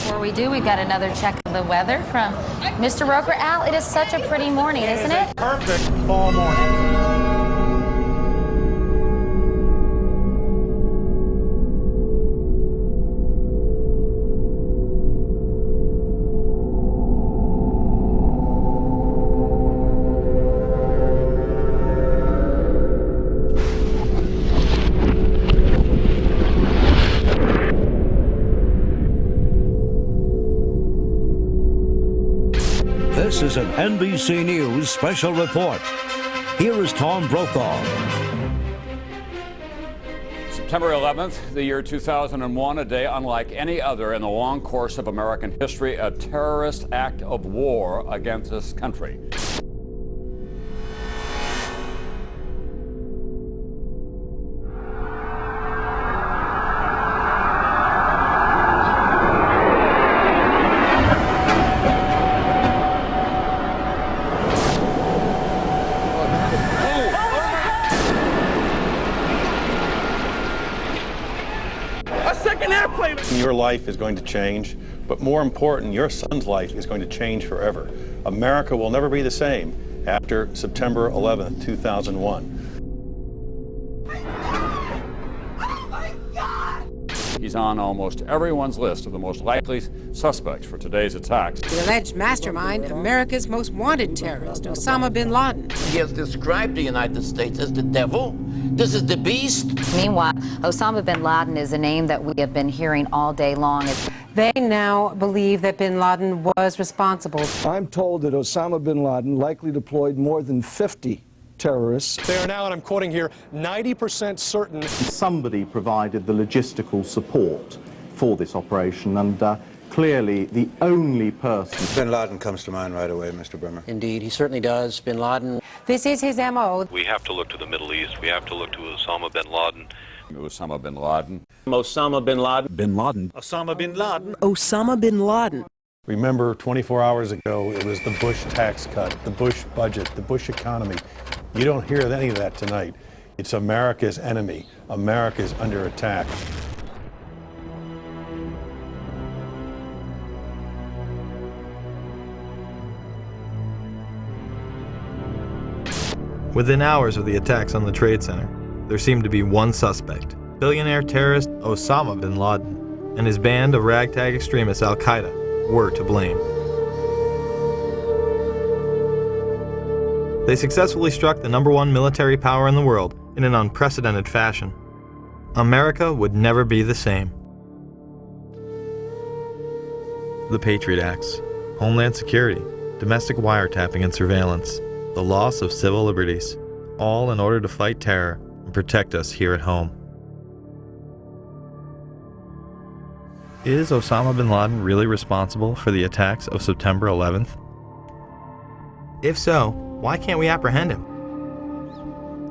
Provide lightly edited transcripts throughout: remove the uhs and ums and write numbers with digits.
Before we do, we've got another check of the weather from Mr. Roker. Al, it is such a pretty morning, isn't it? Perfect fall morning. This is an NBC News special report. Here is Tom Brokaw. September 11th, the year 2001, a day unlike any other in the long course of American history, a terrorist act of war against this country. Your life is going to change, but more important, your son's life is going to change forever. America will never be the same after September 11th, 2001. Oh my God! He's on almost everyone's list of the most likely suspects for today's attacks. The alleged mastermind, America's most wanted terrorist, Osama bin Laden. He has described the United States as the devil. This is the beast. Meanwhile, Osama bin Laden is a name that we have been hearing all day long. They now believe that bin Laden was responsible. I'm told that Osama bin Laden likely deployed more than 50 terrorists. They are now, and I'm quoting here, 90% certain. Somebody provided the logistical support for this operation, and clearly the only person. Bin Laden comes to mind right away, Mr. Brimmer. Indeed, he certainly does. Bin Laden. This is his M.O. We have to look to the Middle East. We have to look to Osama bin Laden. Osama bin Laden. Osama bin Laden. Bin Laden. Osama bin Laden. Osama bin Laden. Remember, 24 hours ago, it was the Bush tax cut, the Bush budget, the Bush economy. You don't hear any of that tonight. It's America's enemy. America's under attack. Within hours of the attacks on the Trade Center, there seemed to be one suspect, billionaire terrorist Osama bin Laden, and his band of ragtag extremists Al-Qaeda were to blame. They successfully struck the #1 military power in the world in an unprecedented fashion. America would never be the same. The Patriot Acts, Homeland Security, domestic wiretapping and surveillance, the loss of civil liberties, all in order to fight terror and protect us here at home. Is Osama bin Laden really responsible for the attacks of September 11th? If so, why can't we apprehend him?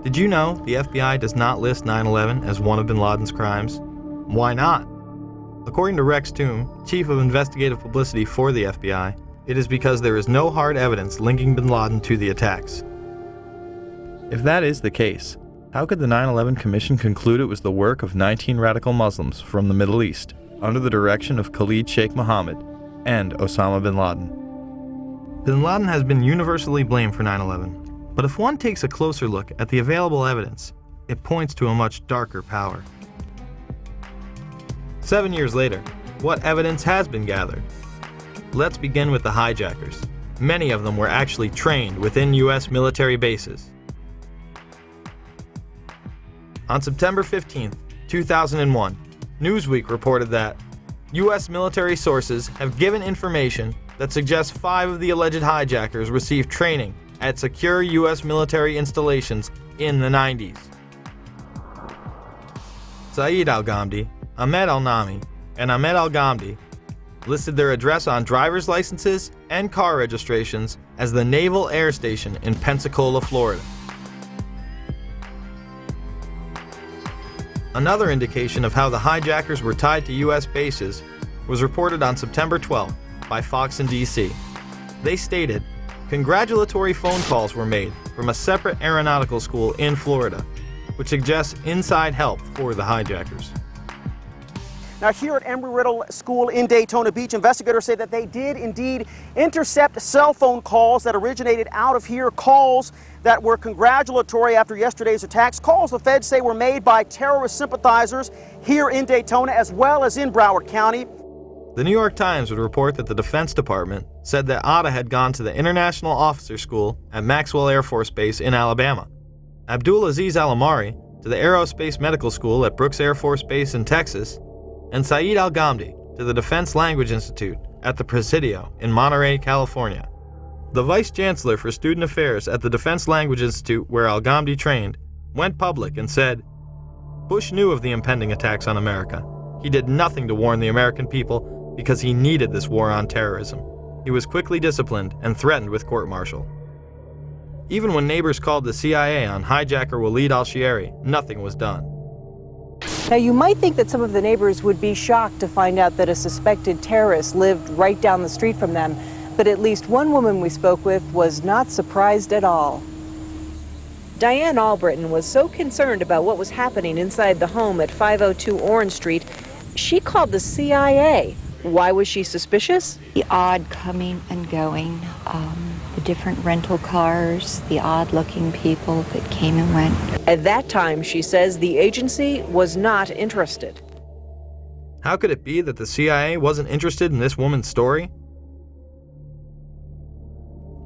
Did you know the FBI does not list 9/11 as one of bin Laden's crimes? Why not? According to Rex Toome, Chief of Investigative Publicity for the FBI, it is because there is no hard evidence linking bin Laden to the attacks. If that is the case, how could the 9/11 Commission conclude it was the work of 19 radical Muslims from the Middle East, under the direction of Khalid Sheikh Mohammed and Osama bin Laden? Bin Laden has been universally blamed for 9/11, but if one takes a closer look at the available evidence, it points to a much darker power. 7 years later, what evidence has been gathered? Let's begin with the hijackers. Many of them were actually trained within U.S. military bases. On September 15, 2001, Newsweek reported that U.S. military sources have given information that suggests 5 of the alleged hijackers received training at secure U.S. military installations in the 90s. Saeed al-Ghamdi, Ahmed al-Nami, and Ahmed al-Ghamdi listed their address on driver's licenses and car registrations as the Naval Air Station in Pensacola, Florida. Another indication of how the hijackers were tied to U.S. bases was reported on September 12th by Fox in D.C. They stated, congratulatory phone calls were made from a separate aeronautical school in Florida, which suggests inside help for the hijackers. Now, here at Embry-Riddle School in Daytona Beach, investigators say that they did indeed intercept cell phone calls that originated out of here, calls that were congratulatory after yesterday's attacks, calls the feds say were made by terrorist sympathizers here in Daytona as well as in Broward County. The New York Times would report that the Defense Department said that Atta had gone to the International Officer School at Maxwell Air Force Base in Alabama, Abdulaziz Al-Amari to the Aerospace Medical School at Brooks Air Force Base in Texas, and Saeed Al-Ghamdi to the Defense Language Institute at the Presidio in Monterey, California. The Vice Chancellor for Student Affairs at the Defense Language Institute, where Al-Ghamdi trained, went public and said, "Bush knew of the impending attacks on America. He did nothing to warn the American people because he needed this war on terrorism. He was quickly disciplined and threatened with court-martial." Even when neighbors called the CIA on hijacker Walid al-Shiari, nothing was done. Now, you might think that some of the neighbors would be shocked to find out that a suspected terrorist lived right down the street from them, but at least one woman we spoke with was not surprised at all. Diane Albritton was so concerned about what was happening inside the home at 502 Orange Street, she called the CIA. Why was she suspicious? The odd coming and going, the different rental cars, the odd-looking people that came and went. At that time, she says, the agency was not interested. How could it be that the CIA wasn't interested in this woman's story?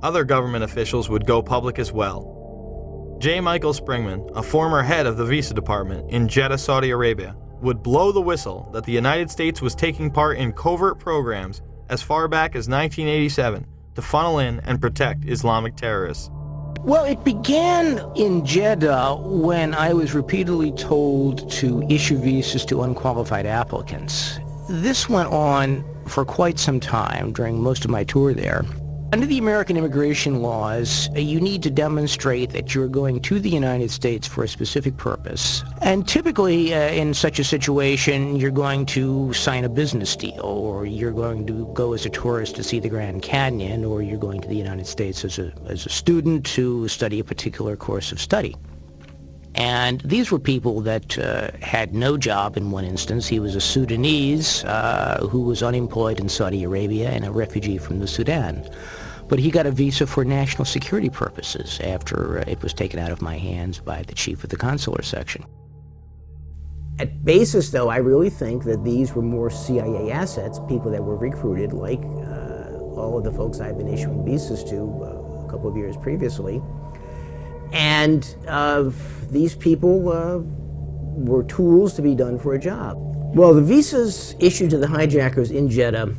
Other government officials would go public as well. J. Michael Springman, a former head of the Visa Department in Jeddah, Saudi Arabia, would blow the whistle that the United States was taking part in covert programs as far back as 1987 to funnel in and protect Islamic terrorists. Well, it began in Jeddah when I was repeatedly told to issue visas to unqualified applicants. This went on for quite some time during most of my tour there. Under the American immigration laws, you need to demonstrate that you're going to the United States for a specific purpose. And typically, in such a situation, you're going to sign a business deal, or you're going to go as a tourist to see the Grand Canyon, or you're going to the United States as a student to study a particular course of study. And these were people that had no job in one instance. He was a Sudanese who was unemployed in Saudi Arabia and a refugee from the Sudan. But he got a visa for national security purposes after it was taken out of my hands by the chief of the consular section. At basis, though, I really think that these were more CIA assets, people that were recruited, like all of the folks I've been issuing visas to a couple of years previously. And these people were tools to be done for a job. Well, the visas issued to the hijackers in Jeddah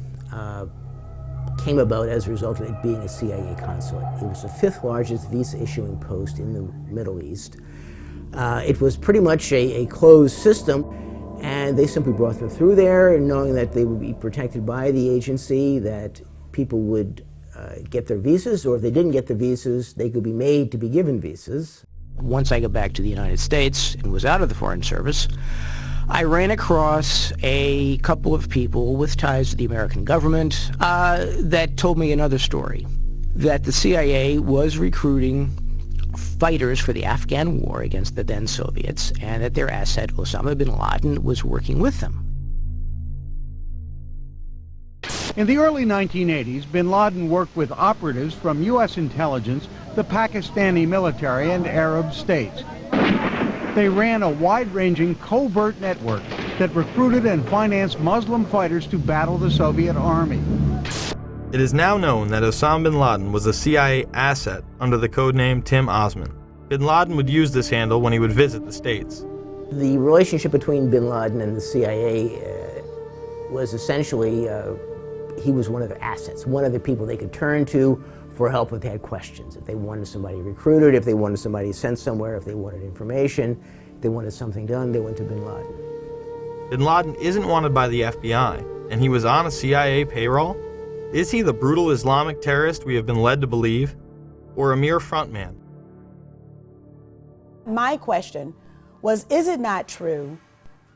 came about as a result of it being a CIA consulate. It was the 5th largest visa issuing post in the Middle East. It was pretty much a closed system, and they simply brought them through there, knowing that they would be protected by the agency, that people would get their visas, or if they didn't get the visas, they could be made to be given visas. Once I got back to the United States and was out of the Foreign Service, I ran across a couple of people with ties to the American government that told me another story, that the CIA was recruiting fighters for the Afghan war against the then Soviets, and that their asset, Osama bin Laden, was working with them. In the early 1980s, bin Laden worked with operatives from U.S. intelligence, the Pakistani military, and Arab states. They ran a wide-ranging covert network that recruited and financed Muslim fighters to battle the Soviet army. It is now known that Osama bin Laden was a CIA asset under the codename Tim Osman. Bin Laden would use this handle when he would visit the States. The relationship between bin Laden and the CIA was essentially he was one of their assets, one of the people they could turn to for help if they had questions. If they wanted somebody recruited, if they wanted somebody sent somewhere, if they wanted information, if they wanted something done, they went to bin Laden. Bin Laden isn't wanted by the FBI, and he was on a CIA payroll? Is he the brutal Islamic terrorist we have been led to believe, or a mere frontman? My question was, is it not true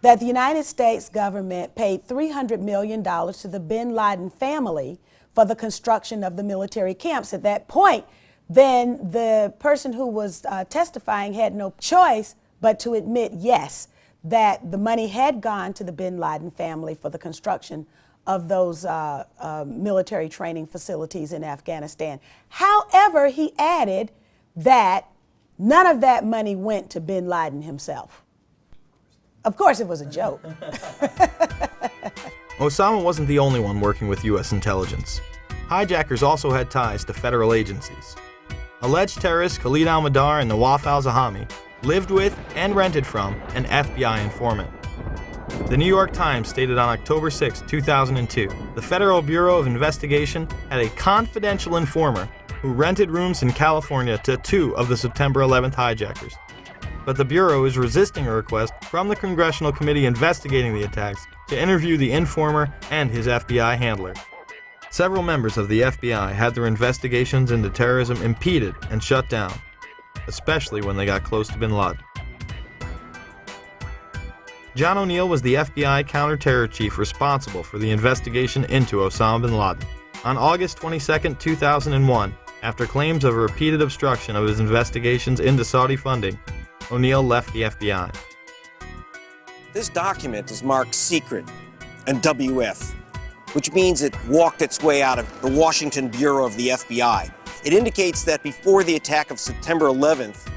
that the United States government paid $300 million to the bin Laden family for the construction of the military camps? At that point, then the person who was testifying had no choice but to admit, yes, that the money had gone to the bin Laden family for the construction of those military training facilities in Afghanistan. However, he added that none of that money went to bin Laden himself. Of course, it was a joke. Osama wasn't the only one working with U.S. intelligence. Hijackers also had ties to federal agencies. Alleged terrorists Khalid al-Mihdhar and Nawaf al-Zahami lived with and rented from an FBI informant. The New York Times stated on October 6, 2002, the Federal Bureau of Investigation had a confidential informer who rented rooms in California to 2 of the September 11th hijackers. But the Bureau is resisting a request from the Congressional Committee investigating the attacks to interview the informer and his FBI handler. Several members of the FBI had their investigations into terrorism impeded and shut down, especially when they got close to bin Laden. John O'Neill was the FBI counter-terror chief responsible for the investigation into Osama bin Laden. On August 22, 2001, after claims of a repeated obstruction of his investigations into Saudi funding, O'Neill left the FBI. This document is marked secret and WF, which means it walked its way out of the Washington Bureau of the FBI. It indicates that before the attack of September 11th,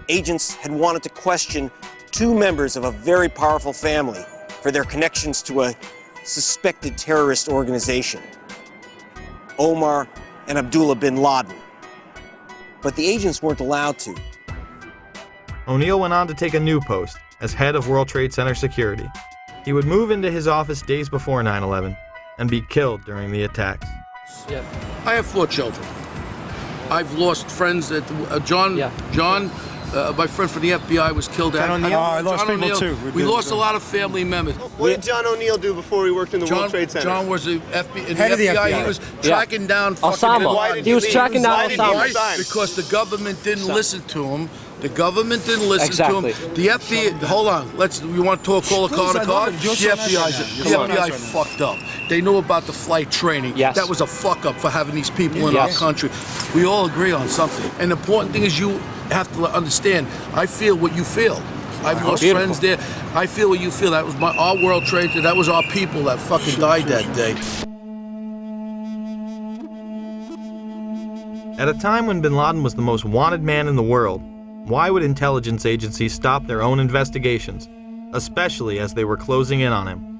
agents had wanted to question 2 members of a very powerful family for their connections to a suspected terrorist organization, Omar and Abdullah bin Laden. But the agents weren't allowed to. O'Neill went on to take a new post as head of World Trade Center security. He would move into his office days before 9/11 and be killed during the attacks. Yeah. I have 4 children. I've lost friends that John, my friend from the FBI was killed. John O'Neill? I lost people too. We lost a lot of family members. What did John O'Neill do before he worked in the World Trade Center? John was the FBI. Head of the FBI. He was tracking down Osama. He was tracking down Osama. Because the government didn't listen to him. The government didn't listen to him. The FBI, hold on, you want to call a car to car? The FBI fucked up. They knew about the flight training. Yes. That was a fuck up for having these people in our country. We all agree on something. And the important thing is you have to understand, I feel what you feel. I've lost friends there. I feel what you feel. That was our World Trade Center. That was our people that fucking died that day. At a time when bin Laden was the most wanted man in the world, why would intelligence agencies stop their own investigations, especially as they were closing in on him?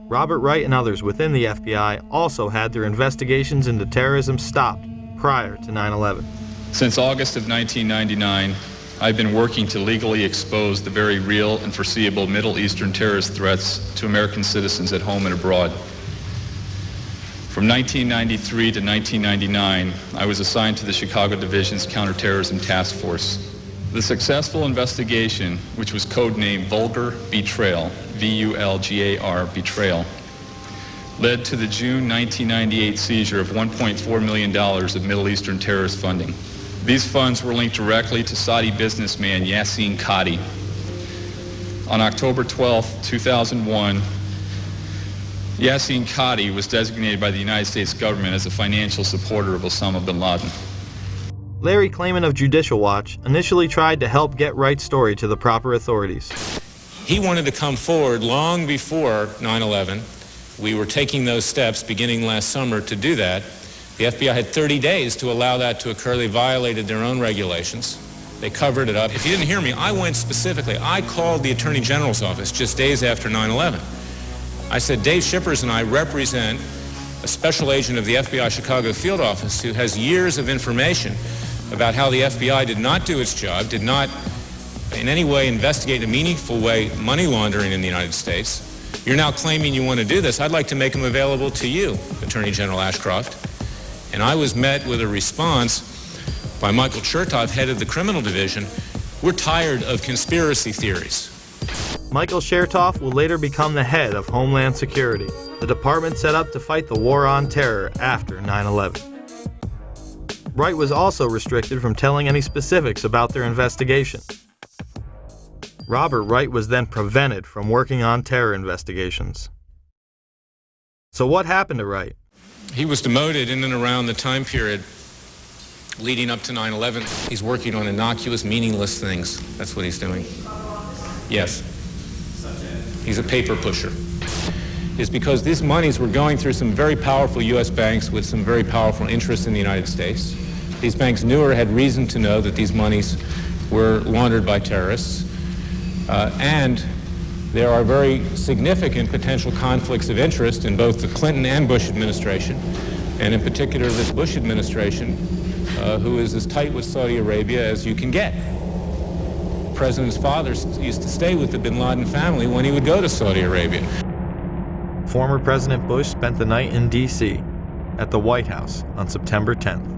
Robert Wright and others within the FBI also had their investigations into terrorism stopped prior to 9/11. Since August of 1999, I've been working to legally expose the very real and foreseeable Middle Eastern terrorist threats to American citizens at home and abroad. From 1993 to 1999, I was assigned to the Chicago Division's Counterterrorism Task Force. The successful investigation, which was codenamed Vulgar Betrayal, V-U-L-G-A-R, Betrayal, led to the June 1998 seizure of $1.4 million of Middle Eastern terrorist funding. These funds were linked directly to Saudi businessman N.Y.P.D. On October 12, 2001, N.Y.P.D was designated by the United States government as a financial supporter of Osama bin Laden. Larry Klayman of Judicial Watch initially tried to help get Wright's story to the proper authorities. He wanted to come forward long before 9/11. We were taking those steps beginning last summer to do that. The FBI had 30 days to allow that to occur. They violated their own regulations. They covered it up. If you didn't hear me, I went specifically. I called the Attorney General's office just days after 9/11. I said, Dave Shippers and I represent a special agent of the FBI Chicago field office who has years of information about how the FBI did not do its job, did not in any way investigate in a meaningful way money laundering in the United States. You're now claiming you want to do this. I'd like to make them available to you, Attorney General Ashcroft. And I was met with a response by Michael Chertoff, head of the criminal division. We're tired of conspiracy theories. Michael Chertoff will later become the head of Homeland Security, the department set up to fight the war on terror after 9/11. Wright was also restricted from telling any specifics about their investigation. Robert Wright was then prevented from working on terror investigations. So what happened to Wright? He was demoted in and around the time period leading up to 9/11. He's working on innocuous, meaningless things. That's what he's doing. Yes. he's a paper pusher, is because these monies were going through some very powerful U.S. banks with some very powerful interests in the United States. These banks knew or had reason to know that these monies were laundered by terrorists, and there are very significant potential conflicts of interest in both the Clinton and Bush administration, and in particular this Bush administration, who is as tight with Saudi Arabia as you can get. The president's father used to stay with the bin Laden family when he would go to Saudi Arabia. Former President Bush spent the night in D.C. at the White House on September 10th.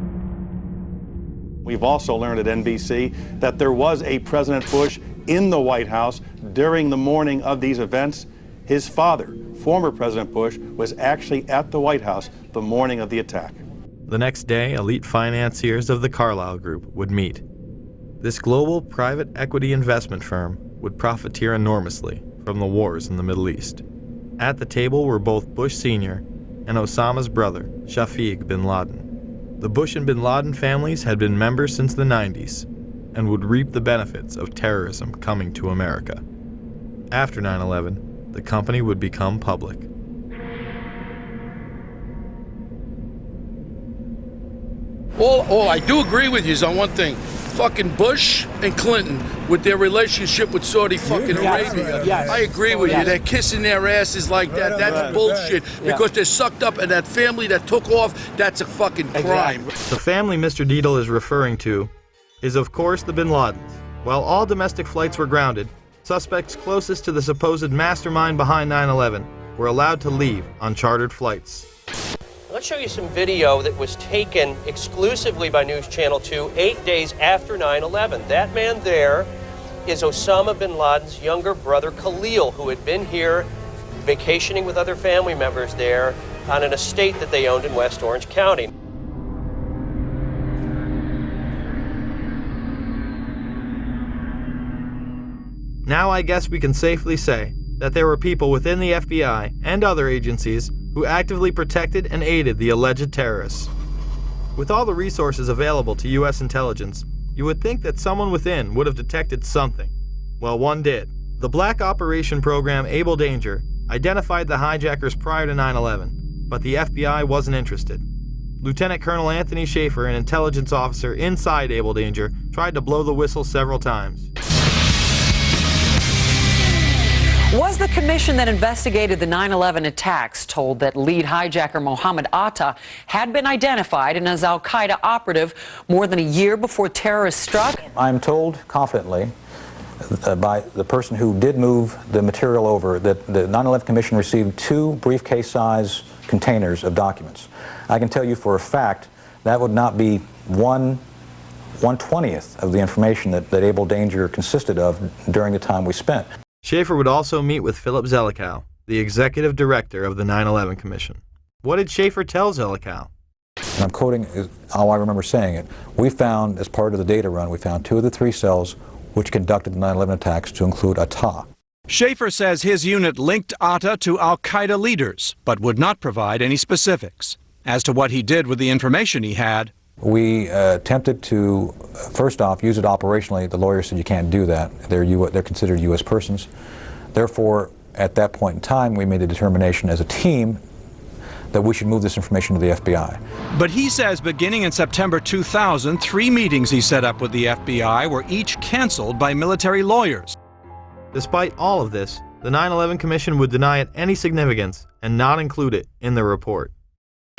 We've also learned at NBC that there was a President Bush in the White House during the morning of these events. His father, former President Bush, was actually at the White House the morning of the attack. The next day, elite financiers of the Carlyle Group would meet. This global private equity investment firm would profiteer enormously from the wars in the Middle East. At the table were both Bush Sr. and Osama's brother, Shafiq bin Laden. The Bush and bin Laden families had been members since the 90s and would reap the benefits of terrorism coming to America. After 9/11, the company would become public. All I do agree with you is on one thing. Fucking Bush and Clinton with their relationship with Saudi fucking Arabia. Yes. I agree with you. They're kissing their asses like that. That's bullshit. Because they're sucked up, and that family that took off, that's a fucking crime. The family Mr. Dietl is referring to is, of course, the bin Ladens. While all domestic flights were grounded, suspects closest to the supposed mastermind behind 9/11 were allowed to leave on chartered flights. Let's show you some video that was taken exclusively by News Channel 2 8 days after 9/11. That man there is Osama bin Laden's younger brother Khalil, who had been here vacationing with other family members there on an estate that they owned in West Orange County. Now I guess we can safely say that there were people within the FBI and other agencies who actively protected and aided the alleged terrorists. With all the resources available to U.S. intelligence, you would think that someone within would have detected something. Well, one did. The Black Operation Program Able Danger identified the hijackers prior to 9/11, but the FBI wasn't interested. Lieutenant Colonel Anthony Schaefer, an intelligence officer inside Able Danger, tried to blow the whistle several times. Was the commission that investigated the 9/11 attacks told that lead hijacker Mohammed Atta had been identified and as al-Qaeda operative more than a year before terrorists struck? I'm told confidently by the person who did move the material over that the 9/11 commission received 2 briefcase-size containers of documents. I can tell you for a fact that would not be 1/20th of the information that Able Danger consisted of during the time we spent. Schaefer would also meet with Philip Zelikow, the executive director of the 9/11 Commission. What did Schaefer tell Zelikow? And I'm quoting how I remember saying it. We found, as part of the data run, we found 2 of the 3 cells which conducted the 9/11 attacks to include Atta. Schaefer says his unit linked Atta to al-Qaeda leaders, but would not provide any specifics. As to what he did with the information he had, we attempted to, first off, use it operationally. The lawyer said you can't do that. They're considered U.S. persons. Therefore, at that point in time, we made a determination as a team that we should move this information to the FBI. But he says beginning in September 2000, 3 meetings he set up with the FBI were each canceled by military lawyers. Despite all of this, the 9/11 Commission would deny it any significance and not include it in the report.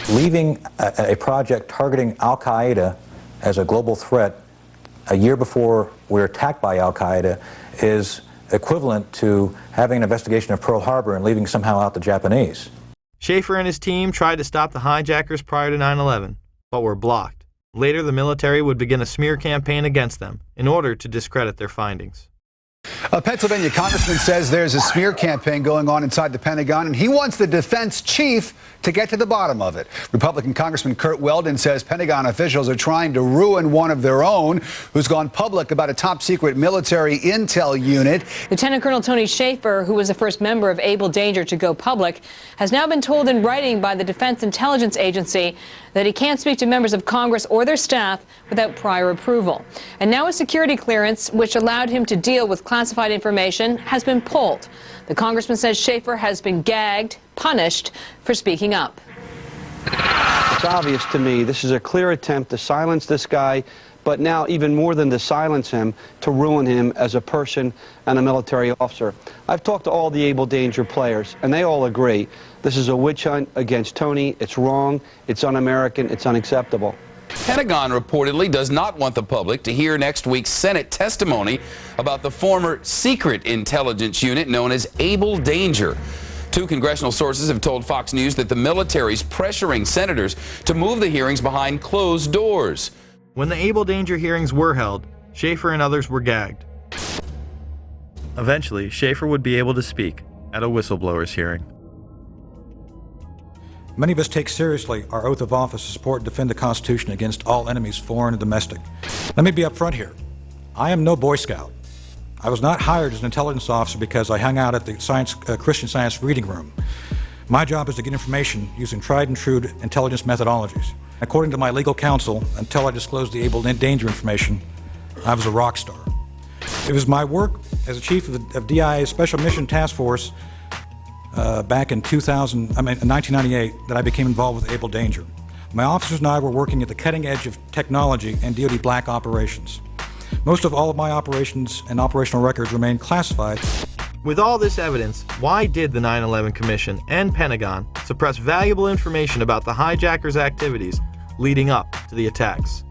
Leaving a project targeting al-Qaeda as a global threat a year before we're attacked by al-Qaeda is equivalent to having an investigation of Pearl Harbor and leaving somehow out the Japanese. Schaefer and his team tried to stop the hijackers prior to 9/11, but were blocked. Later, the military would begin a smear campaign against them in order to discredit their findings. A Pennsylvania congressman says there's a smear campaign going on inside the Pentagon, and he wants the defense chief to get to the bottom of it. Republican Congressman Curt Weldon says Pentagon officials are trying to ruin one of their own who's gone public about a top-secret military intel unit. Lieutenant Colonel Tony Schaefer, who was the first member of Able Danger to go public, has now been told in writing by the Defense Intelligence Agency that he can't speak to members of Congress or their staff without prior approval. And now a security clearance which allowed him to deal with classified classified information has been pulled. The congressman says Schaefer has been gagged, punished for speaking up. It's obvious to me this is a clear attempt to silence this guy, but now even more than to silence him, to ruin him as a person and a military officer. I've talked to all the Able Danger players, and they all agree this is a witch hunt against Tony. It's wrong, it's un-American, it's unacceptable. Pentagon reportedly does not want the public to hear next week's Senate testimony about the former secret intelligence unit known as Able Danger. Two congressional sources have told Fox News that the military's pressuring senators to move the hearings behind closed doors. When the Able Danger hearings were held, Schaefer and others were gagged. Eventually, Schaefer would be able to speak at a whistleblower's hearing. Many of us take seriously our oath of office to support and defend the Constitution against all enemies, foreign and domestic. Let me be up front here. I am no Boy Scout. I was not hired as an intelligence officer because I hung out at the Christian Science reading room. My job is to get information using tried and true intelligence methodologies. According to my legal counsel, until I disclosed the Able Danger information, I was a rock star. It was my work as a chief of DIA's Special Mission Task Force back in 1998 that I became involved with Able Danger. My officers and I were working at the cutting edge of technology and DoD black operations. Most of all of my operations and operational records remain classified. With all this evidence, why did the 9/11 Commission and Pentagon suppress valuable information about the hijackers' activities leading up to the attacks?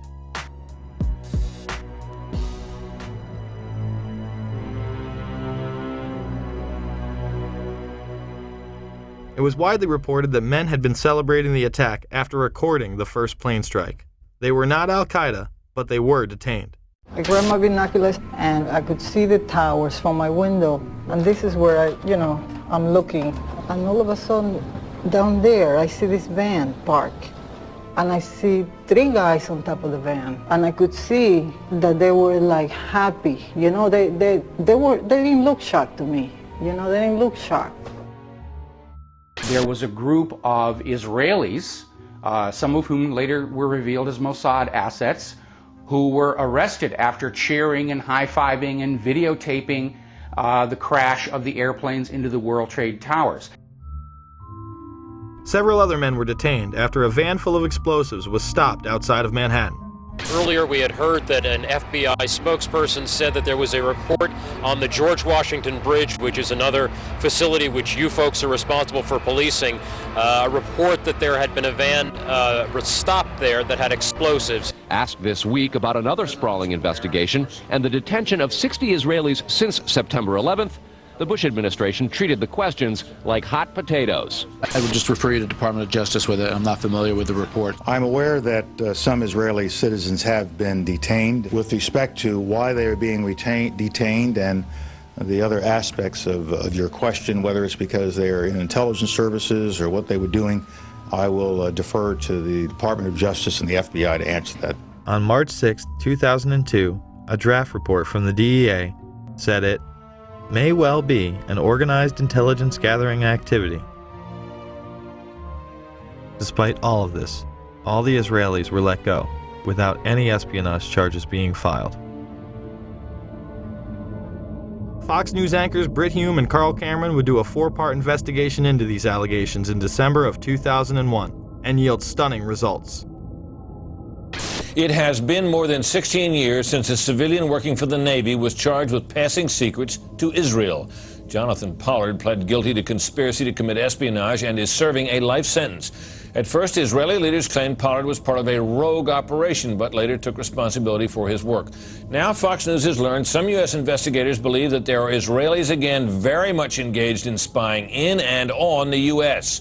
It was widely reported that men had been celebrating the attack after recording the first plane strike. They were not Al-Qaeda, but they were detained. I grabbed my binoculars and I could see the towers from my window. And this is where I'm looking. And all of a sudden, down there, I see this van park. And I see three guys on top of the van. And I could see that they were like happy. They didn't look shocked to me. They didn't look shocked. There was a group of Israelis, some of whom later were revealed as Mossad assets, who were arrested after cheering and high-fiving and videotaping the crash of the airplanes into the World Trade Towers. Several other men were detained after a van full of explosives was stopped outside of Manhattan. Earlier, we had heard that an FBI spokesperson said that there was a report on the George Washington Bridge, which is another facility which you folks are responsible for policing, a report that there had been a van stopped there that had explosives. Asked this week about another sprawling investigation and the detention of 60 Israelis since September 11th, the Bush administration treated the questions like hot potatoes. I would just refer you to the Department of Justice with it. I'm not familiar with the report. I'm aware that some Israeli citizens have been detained. With respect to why they are being detained and the other aspects of your question, whether it's because they are in intelligence services or what they were doing, I will defer to the Department of Justice and the FBI to answer that. On March 6, 2002, a draft report from the DEA said it may well be an organized intelligence gathering activity. Despite all of this, all the Israelis were let go without any espionage charges being filed. Fox News anchors Brit Hume and Carl Cameron would do a 4-part investigation into these allegations in December of 2001 and yield stunning results. It has been more than 16 years since a civilian working for the Navy was charged with passing secrets to Israel. Jonathan Pollard pled guilty to conspiracy to commit espionage and is serving a life sentence. At first, Israeli leaders claimed Pollard was part of a rogue operation, but later took responsibility for his work. Now, Fox News has learned some U.S. investigators believe that there are Israelis again very much engaged in spying in and on the U.S.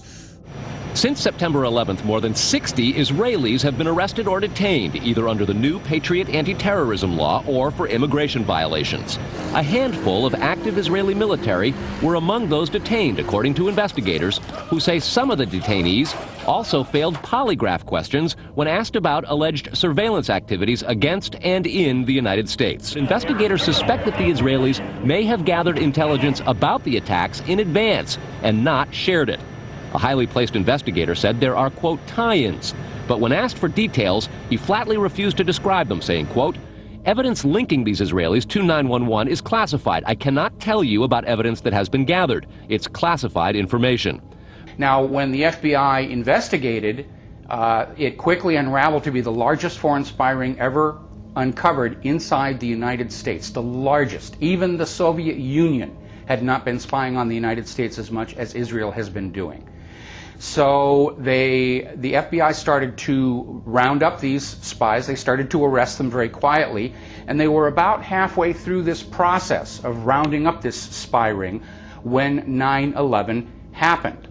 Since September 11th, more than 60 Israelis have been arrested or detained, either under the new Patriot anti-terrorism law or for immigration violations. A handful of active Israeli military were among those detained, according to investigators, who say some of the detainees also failed polygraph questions when asked about alleged surveillance activities against and in the United States. Investigators suspect that the Israelis may have gathered intelligence about the attacks in advance and not shared it. A highly placed investigator said there are, quote, tie-ins, but when asked for details, he flatly refused to describe them, saying, quote, Evidence linking these Israelis to 911 is classified. I cannot tell you about evidence that has been gathered. It's classified information. Now, when the FBI investigated, it quickly unraveled to be the largest foreign spy ring ever uncovered inside the United States, the largest. Even the Soviet Union had not been spying on the United States as much as Israel has been doing. So the FBI started to round up these spies. They started to arrest them very quietly, and they were about halfway through this process of rounding up this spy ring when 9/11 happened.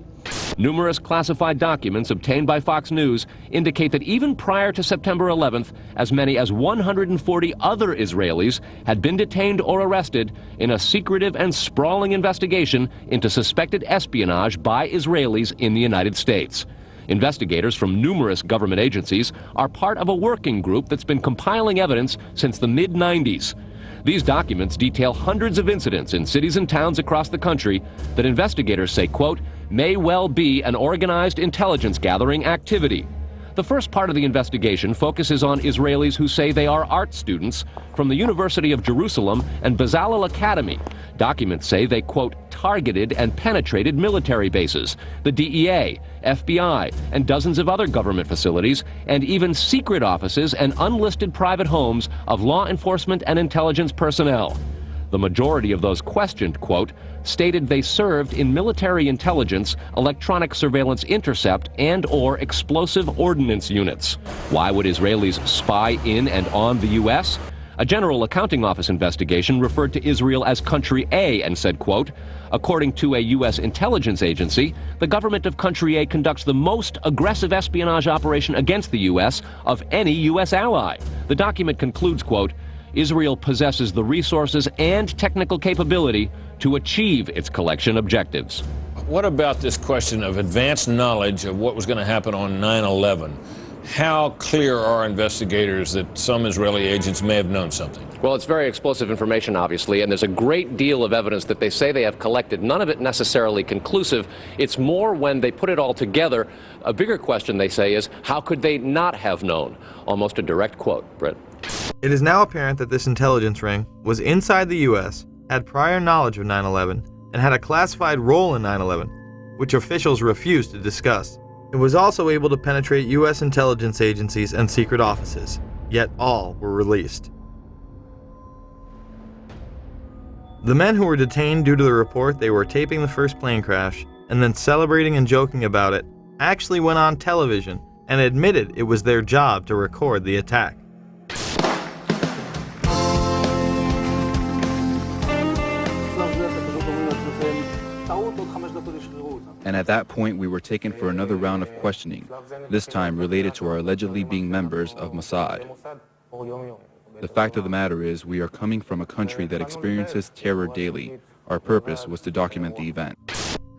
Numerous classified documents obtained by Fox News indicate that even prior to September 11th, as many as 140 other Israelis had been detained or arrested in a secretive and sprawling investigation into suspected espionage by Israelis in the United States. Investigators from numerous government agencies are part of a working group that's been compiling evidence since the mid-90s. These documents detail hundreds of incidents in cities and towns across the country that investigators say, quote, may well be an organized intelligence gathering activity. The first part of the investigation focuses on Israelis who say they are art students from the University of Jerusalem and Bezalel Academy. Documents say they, quote, targeted and penetrated military bases, the DEA, FBI, and dozens of other government facilities, and even secret offices and unlisted private homes of law enforcement and intelligence personnel. The majority of those questioned, quote, stated they served in military intelligence, electronic surveillance intercept, and/or explosive ordnance units. Why would Israelis spy in and on the U.S.? A General Accounting Office investigation referred to Israel as Country A and said, quote, according to a U.S. intelligence agency, the government of Country A conducts the most aggressive espionage operation against the U.S. of any U.S. ally. The document concludes, quote, Israel possesses the resources and technical capability to achieve its collection objectives. What about this question of advanced knowledge of what was going to happen on 9/11? How clear are investigators that some Israeli agents may have known something? Well, it's very explosive information, obviously, and there's a great deal of evidence that they say they have collected, none of it necessarily conclusive. It's more when they put it all together. A bigger question, they say, is how could they not have known? Almost a direct quote, Britt. It is now apparent that this intelligence ring was inside the U.S., had prior knowledge of 9/11, and had a classified role in 9/11, which officials refused to discuss. It was also able to penetrate U.S. intelligence agencies and secret offices, yet all were released. The men who were detained due to the report they were taping the first plane crash and then celebrating and joking about it actually went on television and admitted it was their job to record the attack. And at that point, we were taken for another round of questioning, this time related to our allegedly being members of Mossad. The fact of the matter is, we are coming from a country that experiences terror daily. Our purpose was to document the event.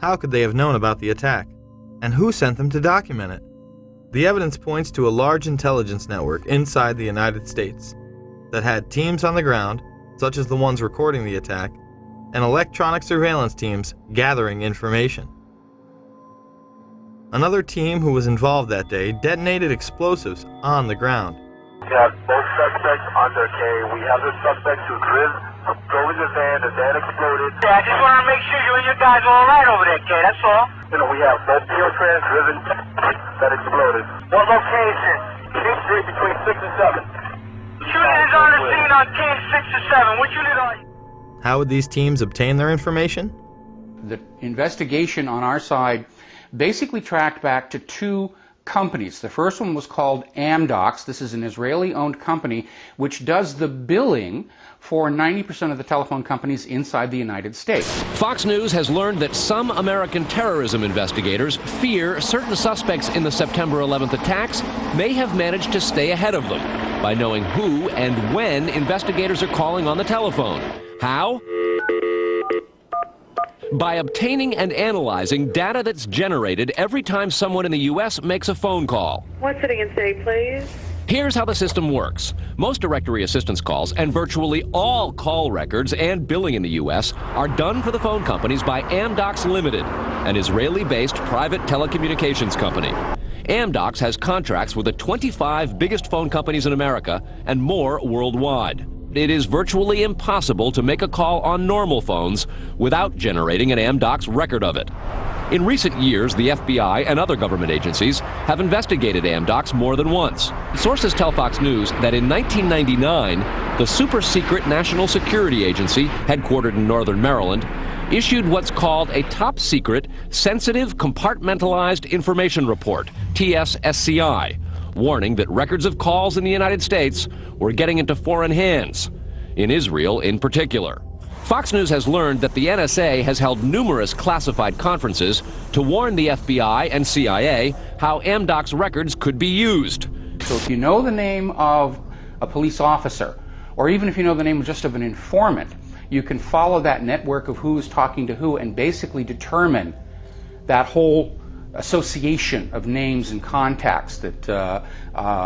How could they have known about the attack? And who sent them to document it? The evidence points to a large intelligence network inside the United States that had teams on the ground, such as the ones recording the attack, and electronic surveillance teams gathering information. Another team who was involved that day detonated explosives on the ground. We have both suspects under K. We have the suspect who drove in the van exploded. Yeah, I just want to make sure you and your guys are all right over there, K, that's all. We have both Trans driven that exploded. What location? King Street between 6 and 7. Shooting is on the scene on King 6 or 7. What unit are you? How would these teams obtain their information? The investigation on our side basically tracked back to two companies. The first one was called Amdocs. This is an Israeli-owned company which does the billing for 90% of the telephone companies inside the United States. Fox News has learned that some American terrorism investigators fear certain suspects in the September 11th attacks may have managed to stay ahead of them by knowing who and when investigators are calling on the telephone. How? By obtaining and analyzing data that's generated every time someone in the U.S. makes a phone call. What sitting in city, please? Here's how the system works. Most directory assistance calls and virtually all call records and billing in the U.S. are done for the phone companies by Amdocs Limited, an Israeli-based private telecommunications company. Amdocs has contracts with the 25 biggest phone companies in America and more worldwide. It is virtually impossible to make a call on normal phones without generating an Amdocs record of it. In recent years, the FBI and other government agencies have investigated Amdocs more than once. Sources tell Fox News that in 1999, the super-secret National Security Agency, headquartered in Northern Maryland, issued what's called a top-secret, sensitive, compartmentalized information report, TSSCI, warning that records of calls in the United States were getting into foreign hands, in Israel in particular. Fox News has learned that the NSA has held numerous classified conferences to warn the FBI and CIA how Amdocs records could be used. So if you know the name of a police officer, or even if you know the name just of an informant, you can follow that network of who is talking to who and basically determine that whole association of names and contacts that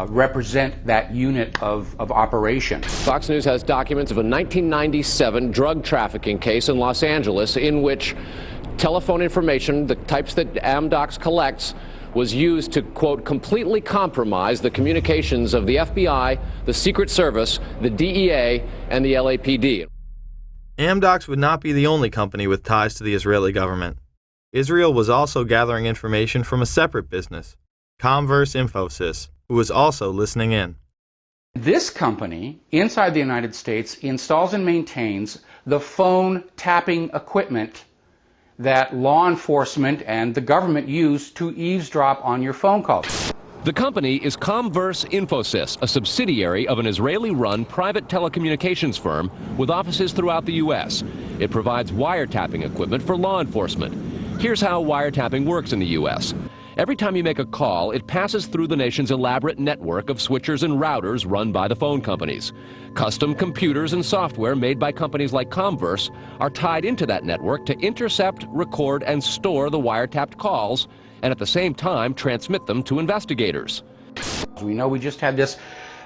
represent that unit of operation. Fox News has documents of a 1997 drug trafficking case in Los Angeles in which telephone information, the types that Amdocs collects, was used to, quote, completely compromise the communications of the FBI, the Secret Service, the DEA, and the LAPD. Amdocs would not be the only company with ties to the Israeli government. Israel was also gathering information from a separate business, Converse Infosys, who was also listening in. This company, inside the United States, installs and maintains the phone tapping equipment that law enforcement and the government use to eavesdrop on your phone calls. The company is Converse Infosys, a subsidiary of an Israeli-run private telecommunications firm with offices throughout the U.S. It provides wiretapping equipment for law enforcement. Here's how wiretapping works in the U.S. Every time you make a call, it passes through the nation's elaborate network of switchers and routers run by the phone companies. Custom computers and software made by companies like Converse are tied into that network to intercept, record, and store the wiretapped calls, and at the same time transmit them to investigators. We know we just had this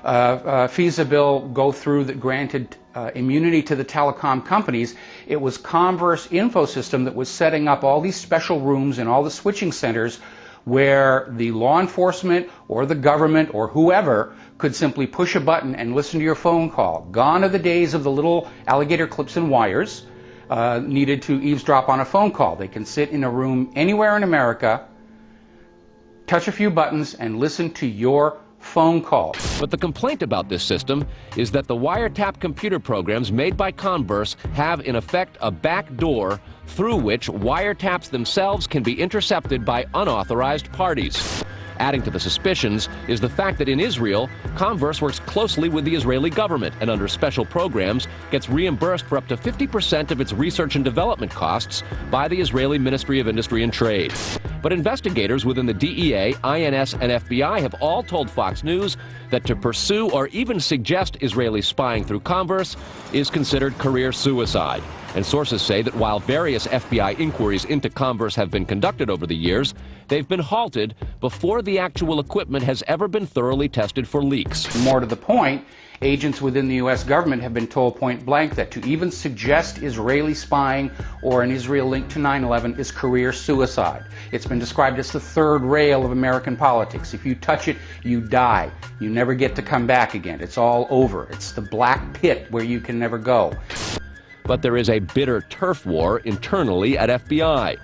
FISA bill go through that granted immunity to the telecom companies. It was Converse Infosystem that was setting up all these special rooms in all the switching centers where the law enforcement or the government or whoever could simply push a button and listen to your phone call. Gone are the days of the little alligator clips and wires needed to eavesdrop on a phone call. They can sit in a room anywhere in America, touch a few buttons, and listen to your phone call. But the complaint about this system is that the wiretap computer programs made by Converse have in effect a back door through which wiretaps themselves can be intercepted by unauthorized parties. Adding to the suspicions is the fact that in Israel, Converse works closely with the Israeli government and under special programs gets reimbursed for up to 50% of its research and development costs by the Israeli Ministry of Industry and Trade. But investigators within the DEA, INS, and FBI have all told Fox News that to pursue or even suggest Israeli spying through Converse is considered career suicide. And sources say that while various FBI inquiries into Converse have been conducted over the years, they've been halted before the actual equipment has ever been thoroughly tested for leaks. More to the point, agents within the U.S. government have been told point blank that to even suggest Israeli spying or an Israel link to 9/11 is career suicide. It's been described as the third rail of American politics. If you touch it, you die. You never get to come back again. It's all over. It's the black pit where you can never go. But there is a bitter turf war internally at FBI.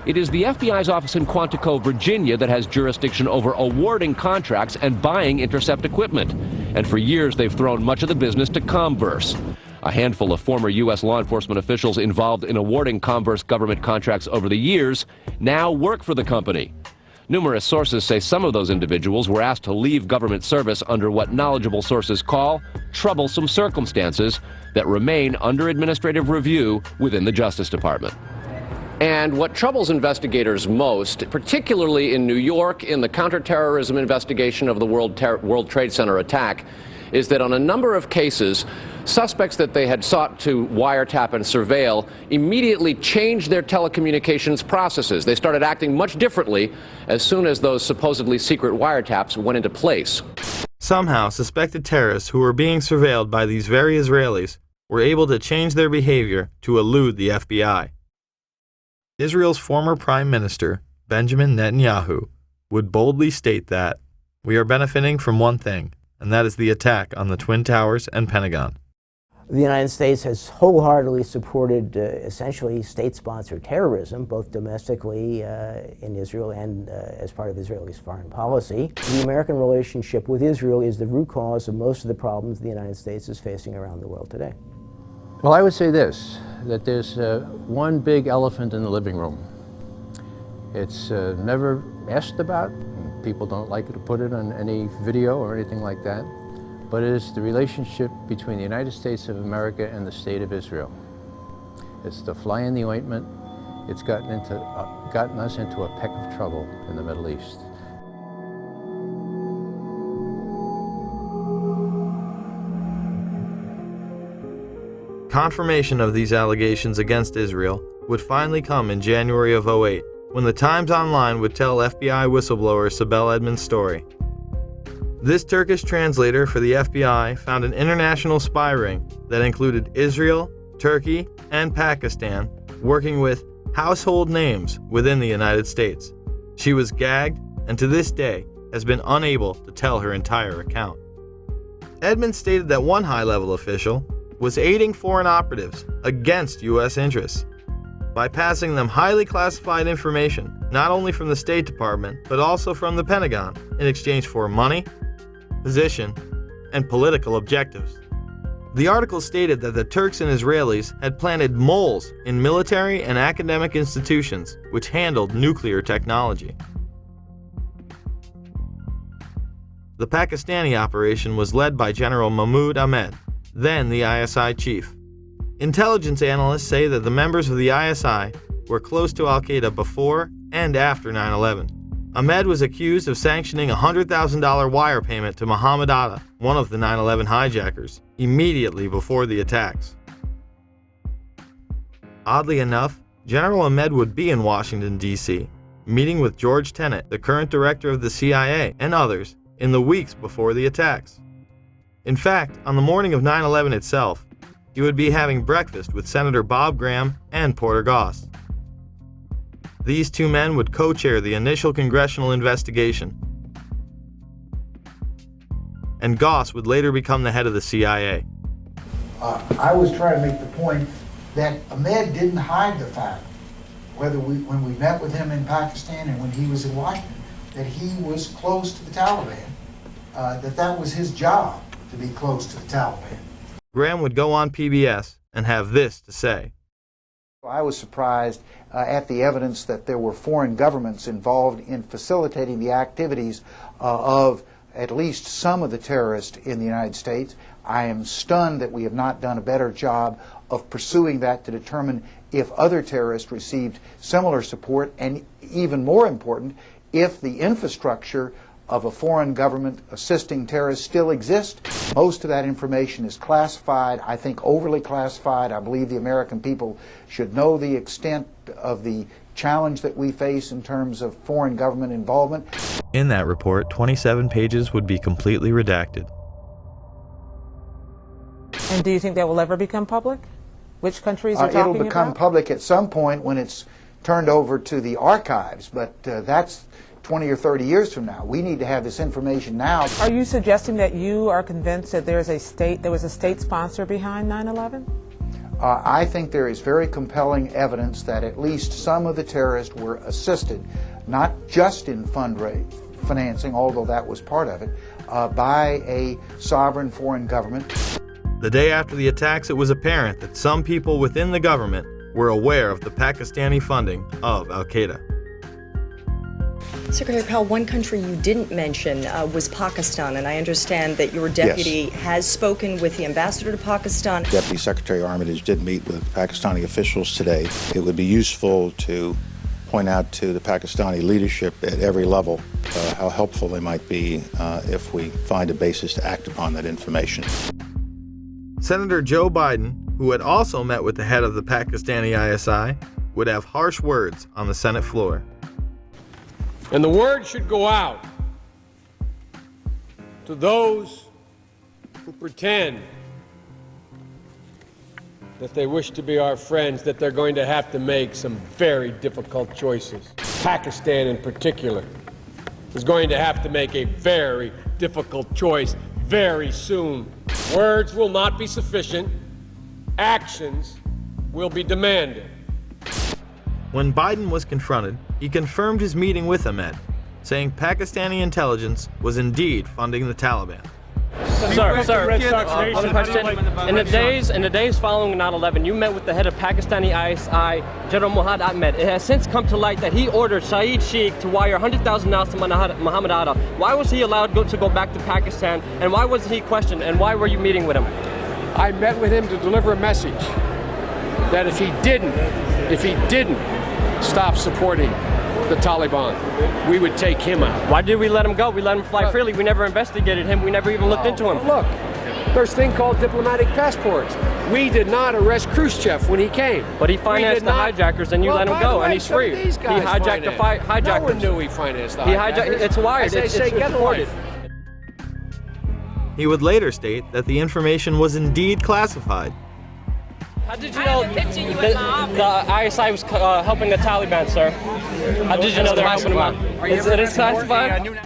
It is the FBI's office in Quantico, Virginia that has jurisdiction over awarding contracts and buying intercept equipment. And for years, they've thrown much of the business to Converse. A handful of former U.S. law enforcement officials involved in awarding Converse government contracts over the years now work for the company. Numerous sources say some of those individuals were asked to leave government service under what knowledgeable sources call troublesome circumstances that remain under administrative review within the Justice Department. And what troubles investigators most, particularly in New York in the counterterrorism investigation of the World Trade Center attack, is that on a number of cases, suspects that they had sought to wiretap and surveil immediately changed their telecommunications processes. They started acting much differently as soon as those supposedly secret wiretaps went into place. Somehow, suspected terrorists who were being surveilled by these very Israelis were able to change their behavior to elude the FBI. Israel's former Prime Minister, Benjamin Netanyahu, would boldly state that we are benefiting from one thing, and that is the attack on the Twin Towers and Pentagon. The United States has wholeheartedly supported essentially state-sponsored terrorism, both domestically in Israel and as part of Israel's foreign policy. The American relationship with Israel is the root cause of most of the problems the United States is facing around the world today. Well, I would say this, that there's one big elephant in the living room. It's never asked about. People don't like to put it on any video or anything like that. But it is the relationship between the United States of America and the State of Israel. It's the fly in the ointment. It's gotten us into a peck of trouble in the Middle East. Confirmation of these allegations against Israel would finally come in January of 2008, when the Times Online would tell FBI whistleblower Sibel Edmonds' story. This Turkish translator for the FBI found an international spy ring that included Israel, Turkey, and Pakistan working with household names within the United States. She was gagged and to this day has been unable to tell her entire account. Edmonds stated that one high-level official was aiding foreign operatives against U.S. interests by passing them highly classified information, not only from the State Department, but also from the Pentagon, in exchange for money, position, and political objectives. The article stated that the Turks and Israelis had planted moles in military and academic institutions which handled nuclear technology. The Pakistani operation was led by General Mahmoud Ahmed, then the ISI chief. Intelligence analysts say that the members of the ISI were close to Al-Qaeda before and after 9/11. Ahmed was accused of sanctioning a $100,000 wire payment to Mohammed Atta, one of the 9/11 hijackers, immediately before the attacks. Oddly enough, General Ahmed would be in Washington, D.C., meeting with George Tenet, the current director of the CIA, and others, in the weeks before the attacks. In fact, on the morning of 9/11 itself, he would be having breakfast with Senator Bob Graham and Porter Goss. These two men would co-chair the initial congressional investigation, and Goss would later become the head of the CIA. I was trying to make the point that Ahmed didn't hide the fact, when we met with him in Pakistan and when he was in Washington, that he was close to the Taliban, that was his job, to be close to the Taliban. Graham would go on PBS and have this to say. I was surprised at the evidence that there were foreign governments involved in facilitating the activities of at least some of the terrorists in the United States. I am stunned that we have not done a better job of pursuing that to determine if other terrorists received similar support, and even more important, if the infrastructure of a foreign government assisting terrorists still exists. Most of that information is classified, I think overly classified. I believe the American people should know the extent of the challenge that we face in terms of foreign government involvement. In that report, 27 pages would be completely redacted. And do you think that will ever become public? Which countries are talking about? It'll become public at some point when it's turned over to the archives, but that's 20 or 30 years from now. We need to have this information now. Are you suggesting that you are convinced that there was a state sponsor behind 9/11? I think there is very compelling evidence that at least some of the terrorists were assisted, not just in financing, although that was part of it, by a sovereign foreign government. The day after the attacks, it was apparent that some people within the government were aware of the Pakistani funding of Al-Qaeda. Secretary Powell, one country you didn't mention was Pakistan, and I understand that your deputy has spoken with the ambassador to Pakistan. Deputy Secretary Armitage did meet with Pakistani officials today. It would be useful to point out to the Pakistani leadership at every level how helpful they might be if we find a basis to act upon that information. Senator Joe Biden, who had also met with the head of the Pakistani ISI, would have harsh words on the Senate floor. And the word should go out to those who pretend that they wish to be our friends, that they're going to have to make some very difficult choices. Pakistan in particular is going to have to make a very difficult choice very soon. Words will not be sufficient. Actions will be demanded. When Biden was confronted, he confirmed his meeting with Ahmed, saying Pakistani intelligence was indeed funding the Taliban. Sir, one question. In the days following 9/11, you met with the head of Pakistani ISI, General Muhammad Ahmed. It has since come to light that he ordered Saeed Sheikh to wire $100,000 to Muhammad Atta. Why was he allowed to go back to Pakistan, and why wasn't he questioned, and why were you meeting with him? I met with him to deliver a message that if he didn't stop supporting the Taliban, we would take him out. Why did we let him go? We let him fly freely. We never investigated him. We never even looked into him. Look, there's a thing called diplomatic passports. We did not arrest Khrushchev when he came. But he financed the hijackers, and you let him go, and he's free. He hijacked the hijackers. No one knew he financed the hijackers. hijackers. It's wired. It's reported. He would later state that the information was indeed classified. How did you know the ISI was helping the Taliban, sir? How did you know they're helping them out? It is classified?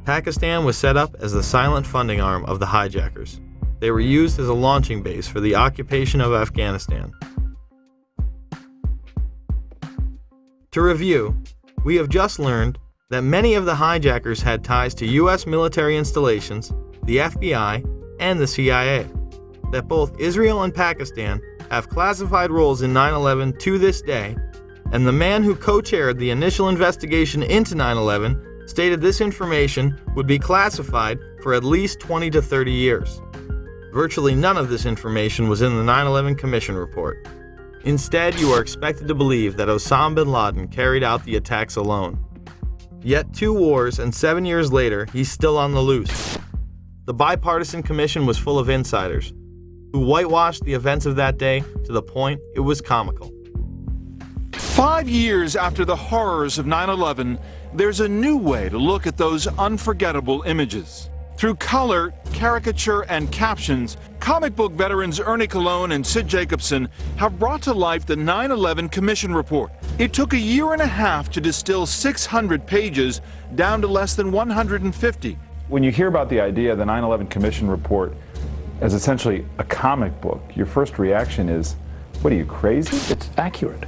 Pakistan was set up as the silent funding arm of the hijackers. They were used as a launching base for the occupation of Afghanistan. To review, we have just learned that many of the hijackers had ties to U.S. military installations, the FBI, and the CIA. That both Israel and Pakistan have classified roles in 9/11 to this day, and the man who co-chaired the initial investigation into 9/11 stated this information would be classified for at least 20 to 30 years. Virtually none of this information was in the 9/11 Commission report. Instead, you are expected to believe that Osama bin Laden carried out the attacks alone. Yet 2 wars and 7 years later, he's still on the loose. The bipartisan commission was full of insiders who whitewashed the events of that day to the point it was comical. 5 years after the horrors of 9/11, there's a new way to look at those unforgettable images. Through color, caricature, and captions, comic book veterans Ernie Colon and Sid Jacobson have brought to life the 9/11 Commission Report. It took a year and a half to distill 600 pages down to less than 150. When you hear about the idea of the 9/11 Commission Report as essentially a comic book, your first reaction is, what are you, crazy? It's accurate.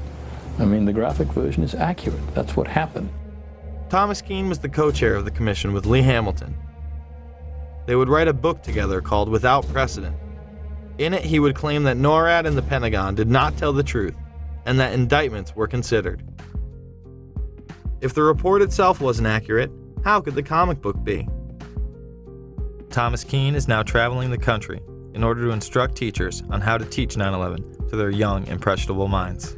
I mean, the graphic version is accurate. That's what happened. Thomas Keane was the co-chair of the commission with Lee Hamilton. They would write a book together called Without Precedent. In it, he would claim that NORAD and the Pentagon did not tell the truth, and that indictments were considered. If the report itself wasn't accurate, how could the comic book be? Thomas Keane is now traveling the country in order to instruct teachers on how to teach 9/11 to their young, impressionable minds.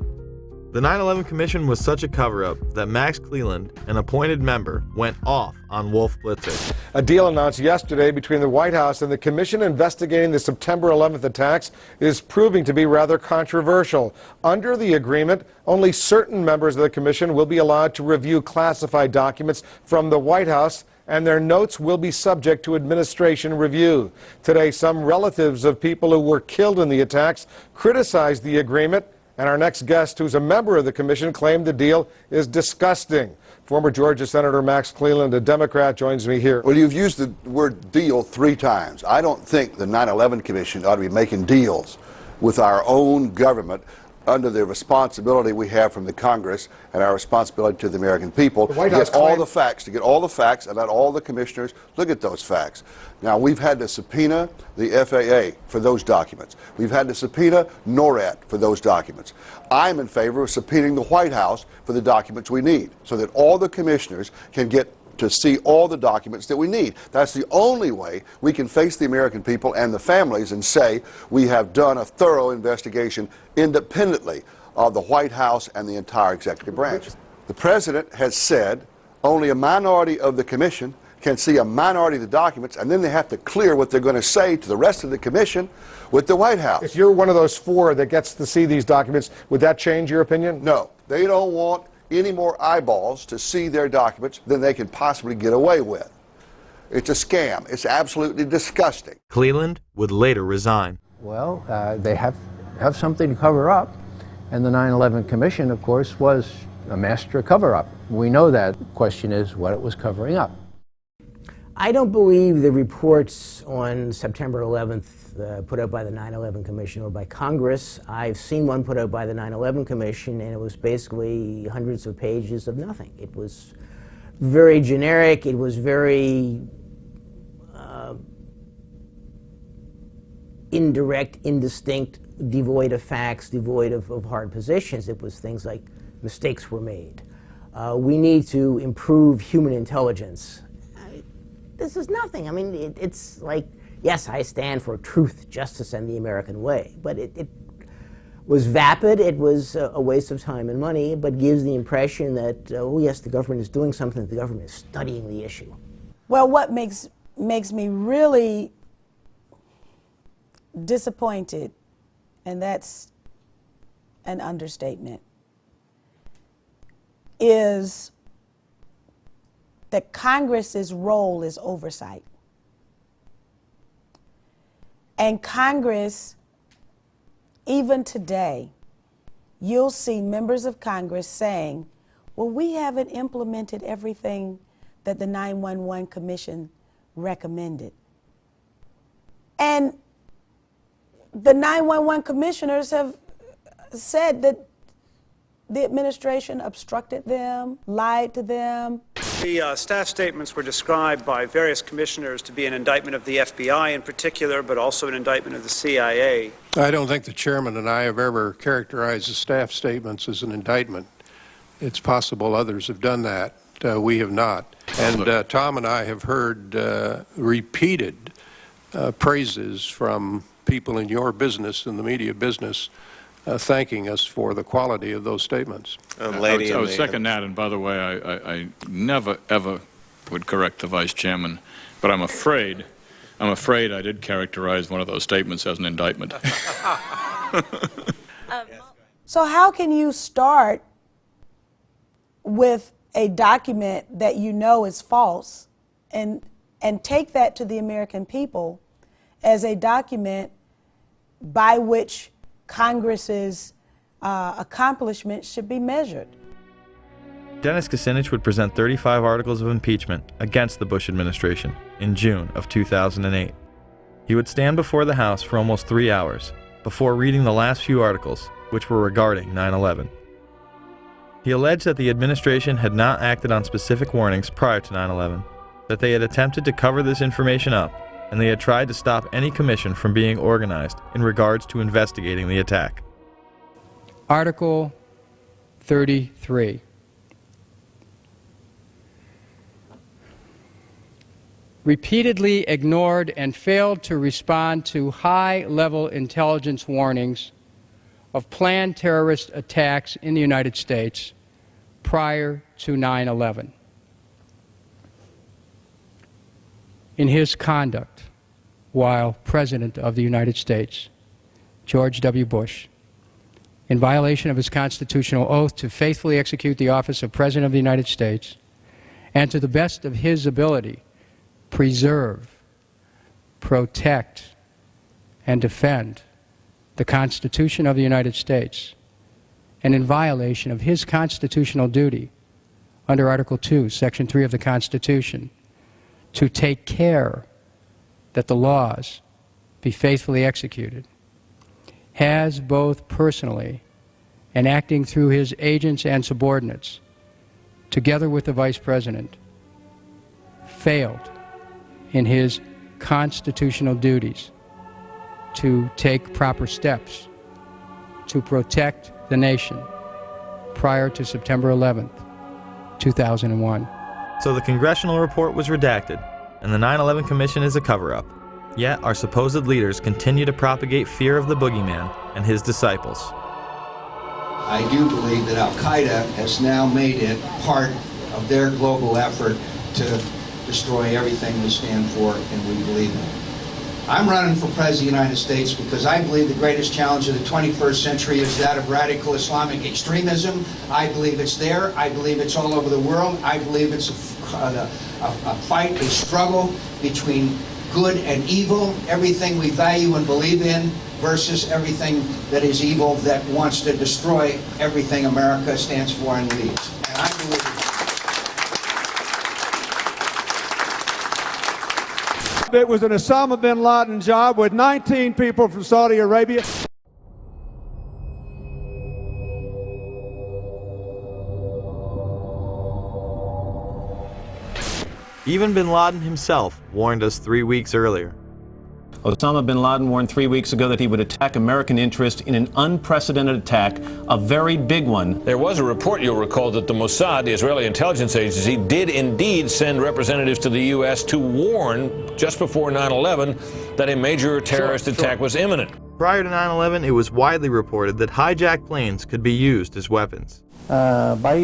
The 9/11 Commission was such a cover-up that Max Cleland, an appointed member, went off on Wolf Blitzer. A deal announced yesterday between the White House and the commission investigating the September 11th attacks is proving to be rather controversial. Under the agreement, only certain members of the commission will be allowed to review classified documents from the White House, and their notes will be subject to administration review. Today, some relatives of people who were killed in the attacks criticized the agreement, and our next guest, who's a member of the commission, claimed the deal is disgusting. Former Georgia Senator Max Cleland, a Democrat, joins me here. Well, you've used the word deal 3 times. I don't think the 9/11 Commission ought to be making deals with our own government under the responsibility we have from the Congress and our responsibility to the American people to get all the facts, and let all the commissioners look at those facts. Now, we've had to subpoena the FAA for those documents. We've had to subpoena NORAD for those documents. I'm in favor of subpoenaing the White House for the documents we need so that all the commissioners can get to see all the documents that we need. That's the only way we can face the American people and the families and say we have done a thorough investigation independently of the White House and the entire executive branch. The president has said only a minority of the commission can see a minority of the documents, and then they have to clear what they're going to say to the rest of the commission with the White House. If you're one of those 4 that gets to see these documents, would that change your opinion? No. They don't want any more eyeballs to see their documents than they can possibly get away with. It's a scam. It's absolutely disgusting. Cleland would later resign. Well, they have something to cover up, and the 9/11 Commission, of course, was a master cover-up. We know that. The question is what it was covering up. I don't believe the reports on September 11th put out by the 9/11 Commission or by Congress. I've seen one put out by the 9/11 Commission, and it was basically hundreds of pages of nothing. It was very generic. It was very indirect, indistinct, devoid of facts, devoid of hard positions. It was things like mistakes were made. We need to improve human intelligence. This is nothing. I mean, it's like, yes, I stand for truth, justice, and the American way, but it was vapid. It was a waste of time and money, but gives the impression that, oh yes, the government is doing something, the government is studying the issue. Well, what makes me really disappointed, and that's an understatement, is that Congress's role is oversight. And Congress, even today, you'll see members of Congress saying, well, we haven't implemented everything that the 9/11 Commission recommended. And the 9/11 commissioners have said that the administration obstructed them, lied to them. The staff statements were described by various commissioners to be an indictment of the FBI in particular, but also an indictment of the CIA. I don't think the chairman and I have ever characterized the staff statements as an indictment. It's possible others have done that. We have not. And Tom and I have heard repeated praises from people in your business, in the media business, thanking us for the quality of those statements. I would second that, and by the way, I never, ever would correct the Vice Chairman, but I'm afraid I did characterize one of those statements as an indictment. So how can you start with a document that you know is false and take that to the American people as a document by which Congress's accomplishments should be measured? Dennis Kucinich would present 35 articles of impeachment against the Bush administration in June of 2008. He would stand before the House for almost 3 hours before reading the last few articles, which were regarding 9/11. He alleged that the administration had not acted on specific warnings prior to 9/11, that they had attempted to cover this information up, and they had tried to stop any commission from being organized in regards to investigating the attack. Article 33. Repeatedly ignored and failed to respond to high-level intelligence warnings of planned terrorist attacks in the United States prior to 9/11. In his conduct while President of the United States, George W. Bush, in violation of his constitutional oath to faithfully execute the office of President of the United States, and to the best of his ability, preserve, protect, and defend the Constitution of the United States, and in violation of his constitutional duty under Article 2, Section 3 of the Constitution, to take care that the laws be faithfully executed, has both personally and acting through his agents and subordinates, together with the Vice President, failed in his constitutional duties to take proper steps to protect the nation prior to September 11th, 2001. So the congressional report was redacted, and the 9/11 Commission is a cover-up. Yet our supposed leaders continue to propagate fear of the boogeyman and his disciples. I do believe that Al-Qaeda has now made it part of their global effort to destroy everything we stand for and we believe in. I'm running for President of the United States because I believe the greatest challenge of the 21st century is that of radical Islamic extremism. I believe it's there. I believe it's all over the world. I believe it's a fight, a struggle between good and evil, everything we value and believe in versus everything that is evil that wants to destroy everything America stands for and leads. And I believe it was an Osama bin Laden job with 19 people from Saudi Arabia. Even bin Laden himself warned us 3 weeks earlier. Osama bin Laden warned 3 weeks ago that he would attack American interest in an unprecedented attack, a very big one. There was a report, you'll recall, that the Mossad, the Israeli intelligence agency, did indeed send representatives to the U.S. to warn, just before 9/11, that a major terrorist attack was imminent. Prior to 9/11, it was widely reported that hijacked planes could be used as weapons. By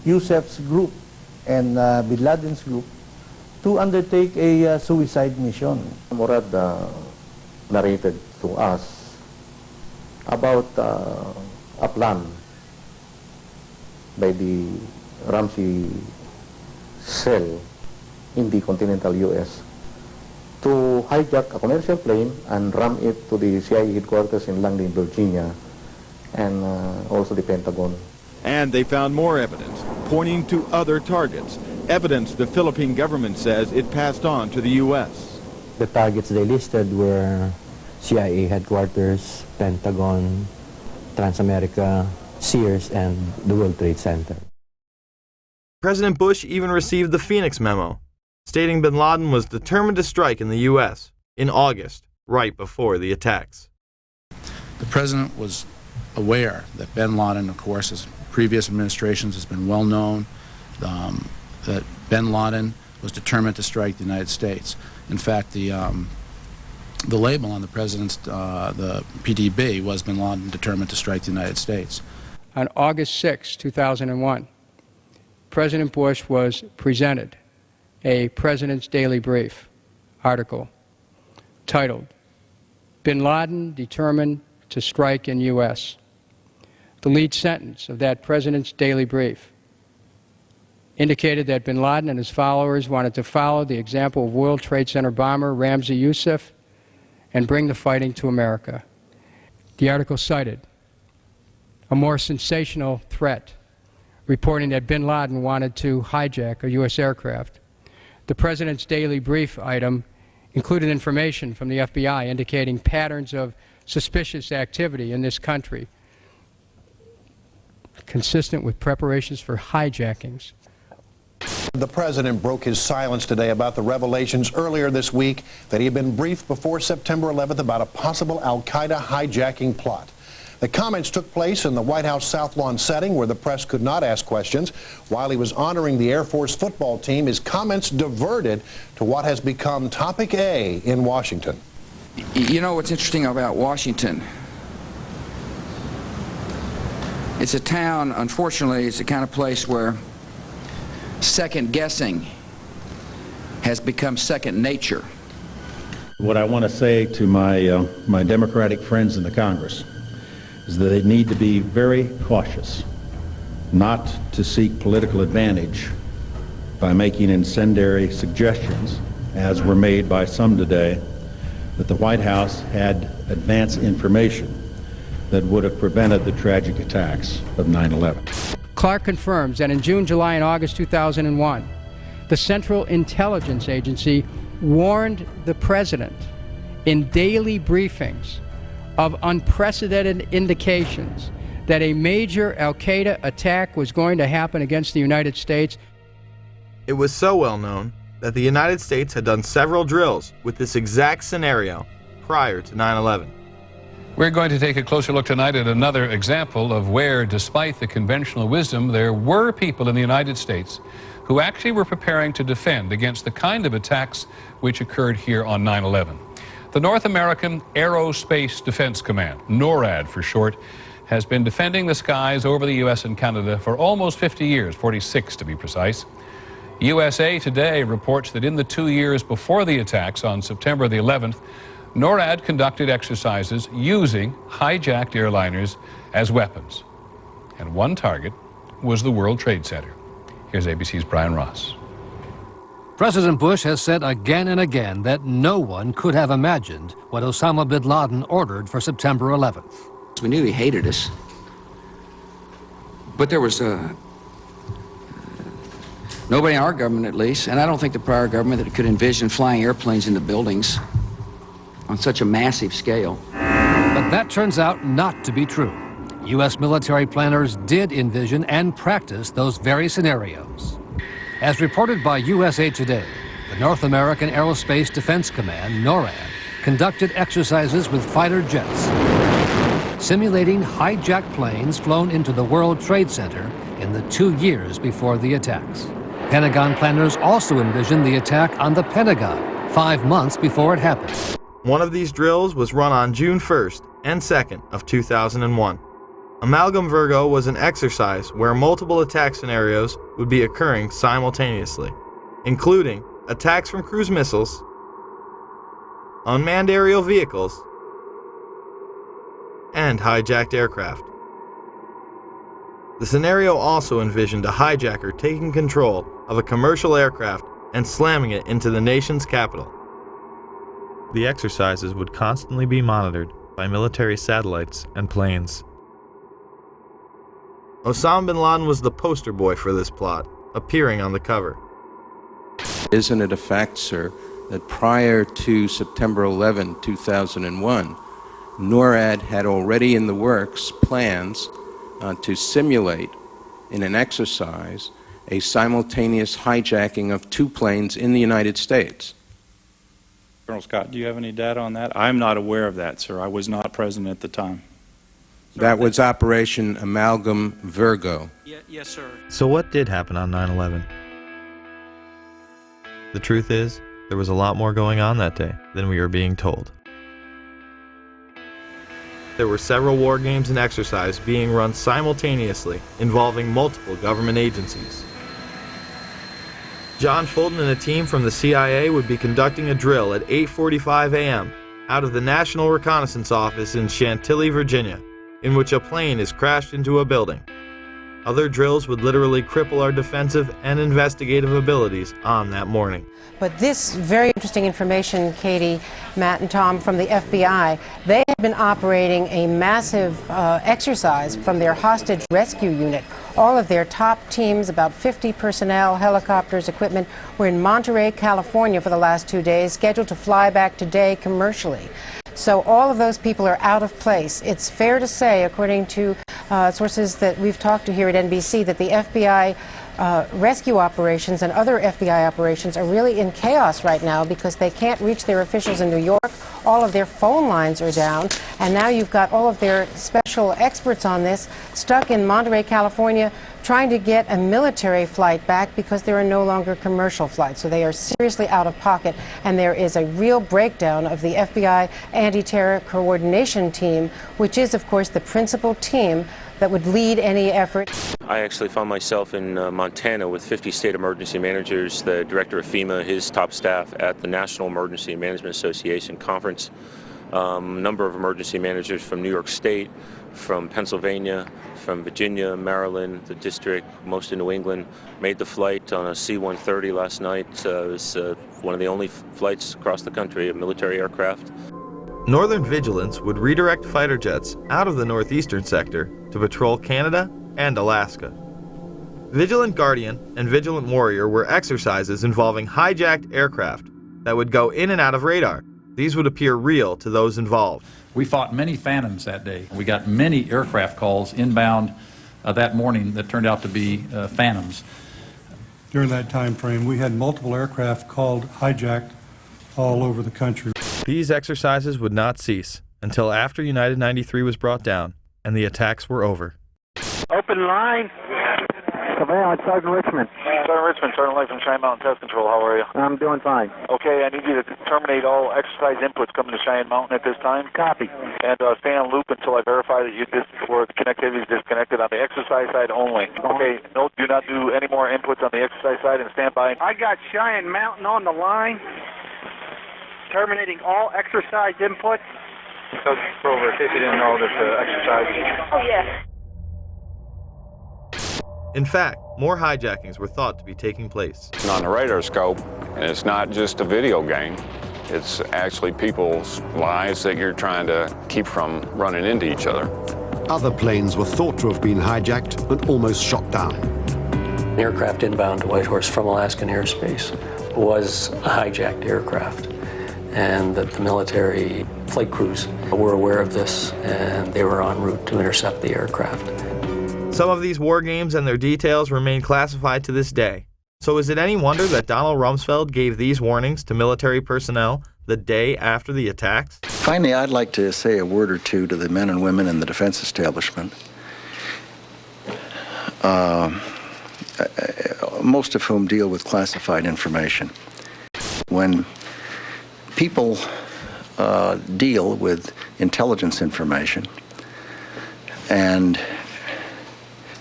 Youssef's group and bin Laden's group to undertake a suicide mission. Murad narrated to us about a plan by the Ramsey cell in the continental U.S. to hijack a commercial plane and ram it to the CIA headquarters in Langley, Virginia, and also the Pentagon. And they found more evidence, pointing to other targets, evidence the Philippine government says it passed on to the U.S. The targets they listed were CIA headquarters, Pentagon, Transamerica, Sears, and the World Trade Center. President Bush even received the Phoenix memo, stating bin Laden was determined to strike in the U.S. in August, right before the attacks. The president was aware that bin Laden, of course, as previous administrations has been well known, that bin Laden was determined to strike the United States. In fact, the label on the president's, the PDB, was bin Laden determined to strike the United States. On August 6, 2001, President Bush was presented a President's Daily Brief article titled, "Bin Laden Determined to Strike in U.S." The lead sentence of that President's Daily Brief indicated that bin Laden and his followers wanted to follow the example of World Trade Center bomber Ramzi Youssef and bring the fighting to America. The article cited a more sensational threat, reporting that bin Laden wanted to hijack a U.S. aircraft. The President's Daily Brief item included information from the FBI indicating patterns of suspicious activity in this country, consistent with preparations for hijackings. The president broke his silence today about the revelations earlier this week that he had been briefed before September 11th about a possible al-Qaeda hijacking plot. The comments took place in the White House South Lawn setting where the press could not ask questions. While he was honoring the Air Force football team, his comments diverted to what has become topic A in Washington. You know what's interesting about Washington? It's a town, unfortunately, it's the kind of place where second guessing has become second nature. What I want to say to my Democratic friends in the Congress is that they need to be very cautious not to seek political advantage by making incendiary suggestions, as were made by some today, that the White House had advance information that would have prevented the tragic attacks of 9/11. Clark confirms that in June, July, and August 2001, the Central Intelligence Agency warned the President in daily briefings of unprecedented indications that a major al-Qaeda attack was going to happen against the United States. It was so well known that the United States had done several drills with this exact scenario prior to 9/11. We're going to take a closer look tonight at another example of where, despite the conventional wisdom, there were people in the United States who actually were preparing to defend against the kind of attacks which occurred here on 9/11. The North American Aerospace Defense Command, NORAD for short, has been defending the skies over the U.S. and Canada for almost 50 years, 46 to be precise. USA Today reports that in the 2 years before the attacks on September the 11th, NORAD conducted exercises using hijacked airliners as weapons. And one target was the World Trade Center. Here's ABC's Brian Ross. President Bush has said again and again that no one could have imagined what Osama bin Laden ordered for September 11th. We knew he hated us, but there was nobody in our government, at least, and I don't think the prior government, that could envision flying airplanes into buildings on such a massive scale. But that turns out not to be true. U.S. military planners did envision and practice those very scenarios. As reported by USA Today, the North American Aerospace Defense Command, NORAD, conducted exercises with fighter jets, simulating hijacked planes flown into the World Trade Center in the 2 years before the attacks. Pentagon planners also envisioned the attack on the Pentagon 5 months before it happened. One of these drills was run on June 1st and 2nd of 2001. Amalgam Virgo was an exercise where multiple attack scenarios would be occurring simultaneously, including attacks from cruise missiles, unmanned aerial vehicles, and hijacked aircraft. The scenario also envisioned a hijacker taking control of a commercial aircraft and slamming it into the nation's capital. The exercises would constantly be monitored by military satellites and planes. Osama bin Laden was the poster boy for this plot, appearing on the cover. Isn't it a fact, sir, that prior to September 11, 2001, NORAD had already in the works plans to simulate in an exercise a simultaneous hijacking of 2 planes in the United States? Colonel Scott, do you have any data on that? I'm not aware of that, sir. I was not present at the time. That was Operation Amalgam Virgo. Yes, sir. So what did happen on 9/11? The truth is, there was a lot more going on that day than we are being told. There were several war games and exercises being run simultaneously, involving multiple government agencies. John Fulton and a team from the CIA would be conducting a drill at 8:45 a.m. out of the National Reconnaissance Office in Chantilly, Virginia, in which a plane is crashed into a building. Other drills would literally cripple our defensive and investigative abilities on that morning. But this very interesting information, Katie, Matt, and Tom, from the FBI, they have been operating a massive exercise from their hostage rescue unit. All of their top teams, about 50 personnel, helicopters, equipment, were in Monterey, California for the last 2 days, scheduled to fly back today commercially. So all of those people are out of place. It's fair to say, according to sources that we've talked to here at NBC, that the FBI rescue operations and other FBI operations are really in chaos right now because they can't reach their officials in New York. All of their phone lines are down, and now you've got all of their special experts on this stuck in Monterey, California, trying to get a military flight back because there are no longer commercial flights. So they are seriously out of pocket, and there is a real breakdown of the FBI anti-terror coordination team, which is, of course, the principal team that would lead any effort. I actually found myself in Montana with 50 state emergency managers, the director of FEMA, his top staff at the National Emergency Management Association conference, number of emergency managers from New York State, from Pennsylvania, from Virginia, Maryland, the district, most in New England, made the flight on a C-130 last night. It was one of the only flights across the country, a military aircraft. Northern Vigilance would redirect fighter jets out of the northeastern sector to patrol Canada and Alaska. Vigilant Guardian and Vigilant Warrior were exercises involving hijacked aircraft that would go in and out of radar. These would appear real to those involved. We fought many phantoms that day. We got many aircraft calls inbound that morning that turned out to be phantoms. During that time frame, we had multiple aircraft called hijacked all over the country. These exercises would not cease until after United 93 was brought down and the attacks were over. Open line. Surveillance, Sergeant Richmond. Sergeant Richmond, Sergeant Life from Cheyenne Mountain Test Control. How are you? I'm doing fine. Okay, I need you to terminate all exercise inputs coming to Cheyenne Mountain at this time. Copy. And stay on loop until I verify that or the connectivity is disconnected on the exercise side only. Okay, no, do not do any more inputs on the exercise side and stand by. I got Cheyenne Mountain on the line. Terminating all exercise inputs. So, over, in case you didn't know, there's exercise. Oh, yes. In fact, more hijackings were thought to be taking place. It's on the radar scope, and it's not just a video game. It's actually people's lives that you're trying to keep from running into each other. Other planes were thought to have been hijacked and almost shot down. An aircraft inbound to Whitehorse from Alaskan airspace was a hijacked aircraft, and that the military flight crews were aware of this, and they were en route to intercept the aircraft. Some of these war games and their details remain classified to this day. So is it any wonder that Donald Rumsfeld gave these warnings to military personnel the day after the attacks? Finally, I'd like to say a word or two to the men and women in the defense establishment, most of whom deal with classified information. When people deal with intelligence information and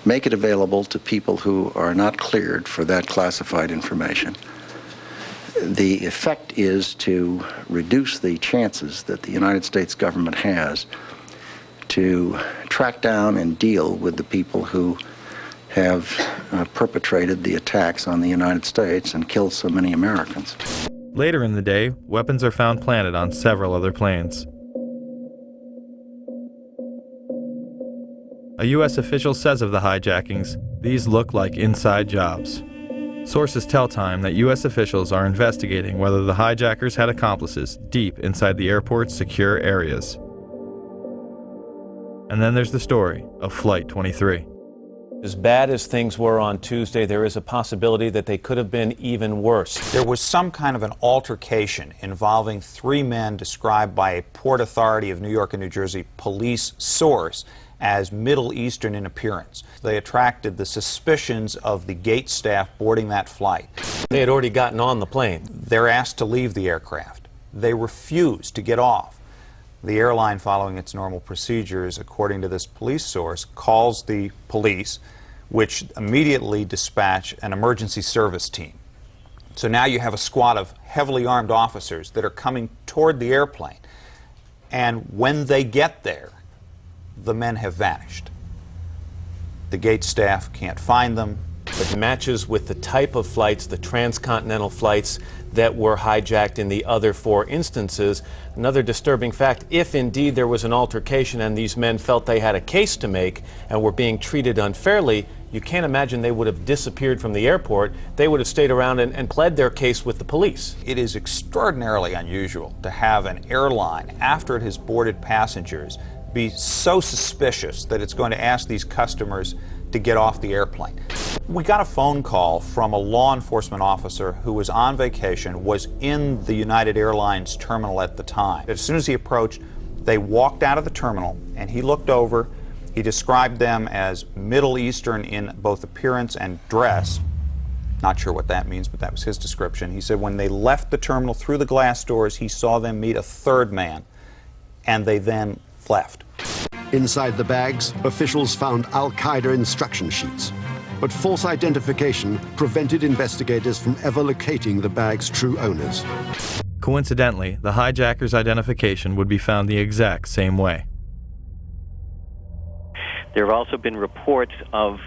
make it available to people who are not cleared for that classified information, the effect is to reduce the chances that the United States government has to track down and deal with the people who have perpetrated the attacks on the United States and killed so many Americans. Later in the day, weapons are found planted on several other planes. A U.S. official says of the hijackings, these look like inside jobs. Sources tell Time that U.S. officials are investigating whether the hijackers had accomplices deep inside the airport's secure areas. And then there's the story of Flight 23. As bad as things were on Tuesday, there is a possibility that they could have been even worse. There was some kind of an altercation involving 3 men described by a Port Authority of New York and New Jersey police source as Middle Eastern in appearance. They attracted the suspicions of the gate staff boarding that flight. They had already gotten on the plane. They're asked to leave the aircraft. They refuse to get off. The airline, following its normal procedures, according to this police source, calls the police, which immediately dispatch an emergency service team. So now you have a squad of heavily armed officers that are coming toward the airplane. And when they get there, the men have vanished. The gate staff can't find them. It matches with the type of flights, the transcontinental flights that were hijacked in the other 4 instances. Another disturbing fact, if indeed there was an altercation and these men felt they had a case to make and were being treated unfairly, you can't imagine they would have disappeared from the airport. They would have stayed around and pled their case with the police. It is extraordinarily unusual to have an airline, after it has boarded passengers, be so suspicious that it's going to ask these customers to get off the airplane. We got a phone call from a law enforcement officer who was on vacation, was in the United Airlines terminal at the time. As soon as he approached, they walked out of the terminal and he looked over. He described them as Middle Eastern in both appearance and dress. Not sure what that means, but that was his description. He said when they left the terminal through the glass doors, he saw them meet a 3rd man, and they then left. Inside the bags, officials found Al-Qaeda instruction sheets, but false identification prevented investigators from ever locating the bag's true owners. Coincidentally, the hijackers' identification would be found the exact same way. There have also been reports of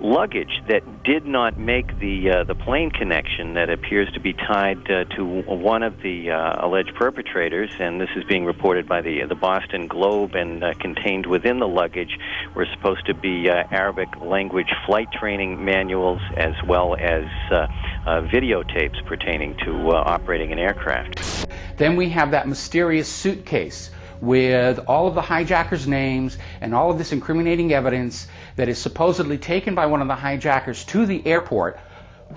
luggage that did not make the plane connection that appears to be tied to one of the alleged perpetrators, and this is being reported by the Boston Globe, and contained within the luggage were supposed to be Arabic language flight training manuals as well as videotapes pertaining to operating an aircraft. Then we have that mysterious suitcase with all of the hijackers' names and all of this incriminating evidence that is supposedly taken by one of the hijackers to the airport.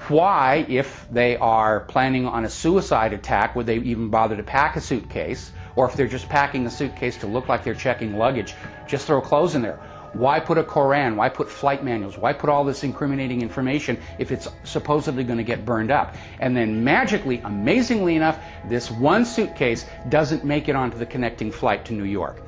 Why, if they are planning on a suicide attack, would they even bother to pack a suitcase? Or if they're just packing a suitcase to look like they're checking luggage, just throw clothes in there. Why put a Koran? Why put flight manuals? Why put all this incriminating information if it's supposedly going to get burned up? And then magically, amazingly enough, this one suitcase doesn't make it onto the connecting flight to New York.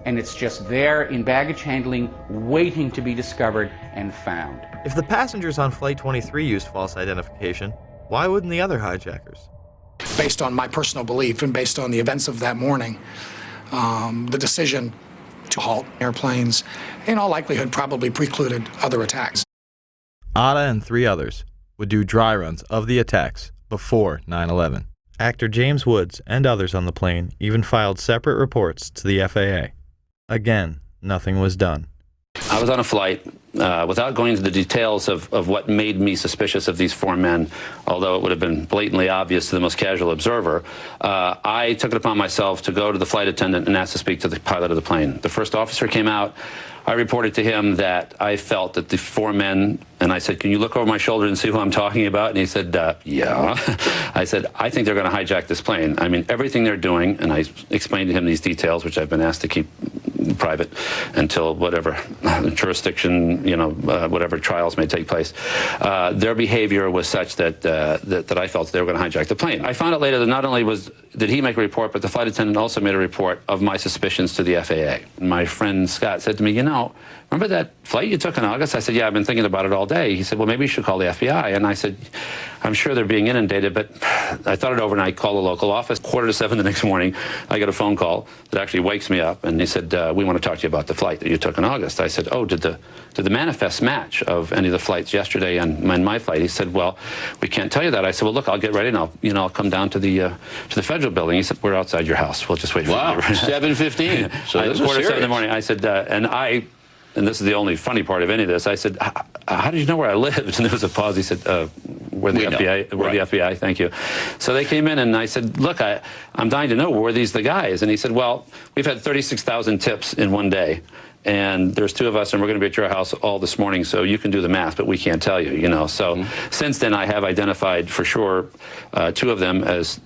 And it's just there in baggage handling, waiting to be discovered and found. If the passengers on Flight 23 used false identification, why wouldn't the other hijackers? Based on my personal belief and based on the events of that morning, the decision to halt airplanes in all likelihood probably precluded other attacks. Atta and 3 others would do dry runs of the attacks before 9/11. Actor James Woods and others on the plane even filed separate reports to the FAA. Again, nothing was done. I was on a flight, without going into the details of what made me suspicious of these 4 men, although it would have been blatantly obvious to the most casual observer, I took it upon myself to go to the flight attendant and ask to speak to the pilot of the plane. The first officer came out. I reported to him that I felt that the 4 men, and I said, can you look over my shoulder and see who I'm talking about? And he said, yeah. I said, I think they're going to hijack this plane. I mean, everything they're doing, and I explained to him these details, which I've been asked to keep private until whatever jurisdiction, whatever trials may take place. Their behavior was such that I felt they were going to hijack the plane. I found out later that not only did he make a report, but the flight attendant also made a report of my suspicions to the FAA. My friend Scott said to me, remember that flight you took in August? I said, yeah, I've been thinking about it all day. He said, well, maybe you should call the FBI. And I said, I'm sure they're being inundated, but I thought it over and I called the local office. 6:45 the next morning, I got a phone call that actually wakes me up, and he said, we want to talk to you about the flight that you took in August. I said, oh, did the manifest match of any of the flights yesterday and my flight? He said, well, we can't tell you that. I said, well, look, I'll get ready and I'll come down to the federal building. He said, we're outside your house. We'll just wait for you. Wow, 7:15. So this is 6:45 in the morning. I said, and this is the only funny part of any of this, I said, how did you know where I lived? And there was a pause. He said, we're the FBI. We're the FBI, thank you. So they came in and I said, look, I'm dying to know, were these the guys? And he said, well, we've had 36,000 tips in one day. And there's 2 of us, and we're going to be at your house all this morning, so you can do the math, but we can't tell you, So since then, I have identified for sure 2 of them as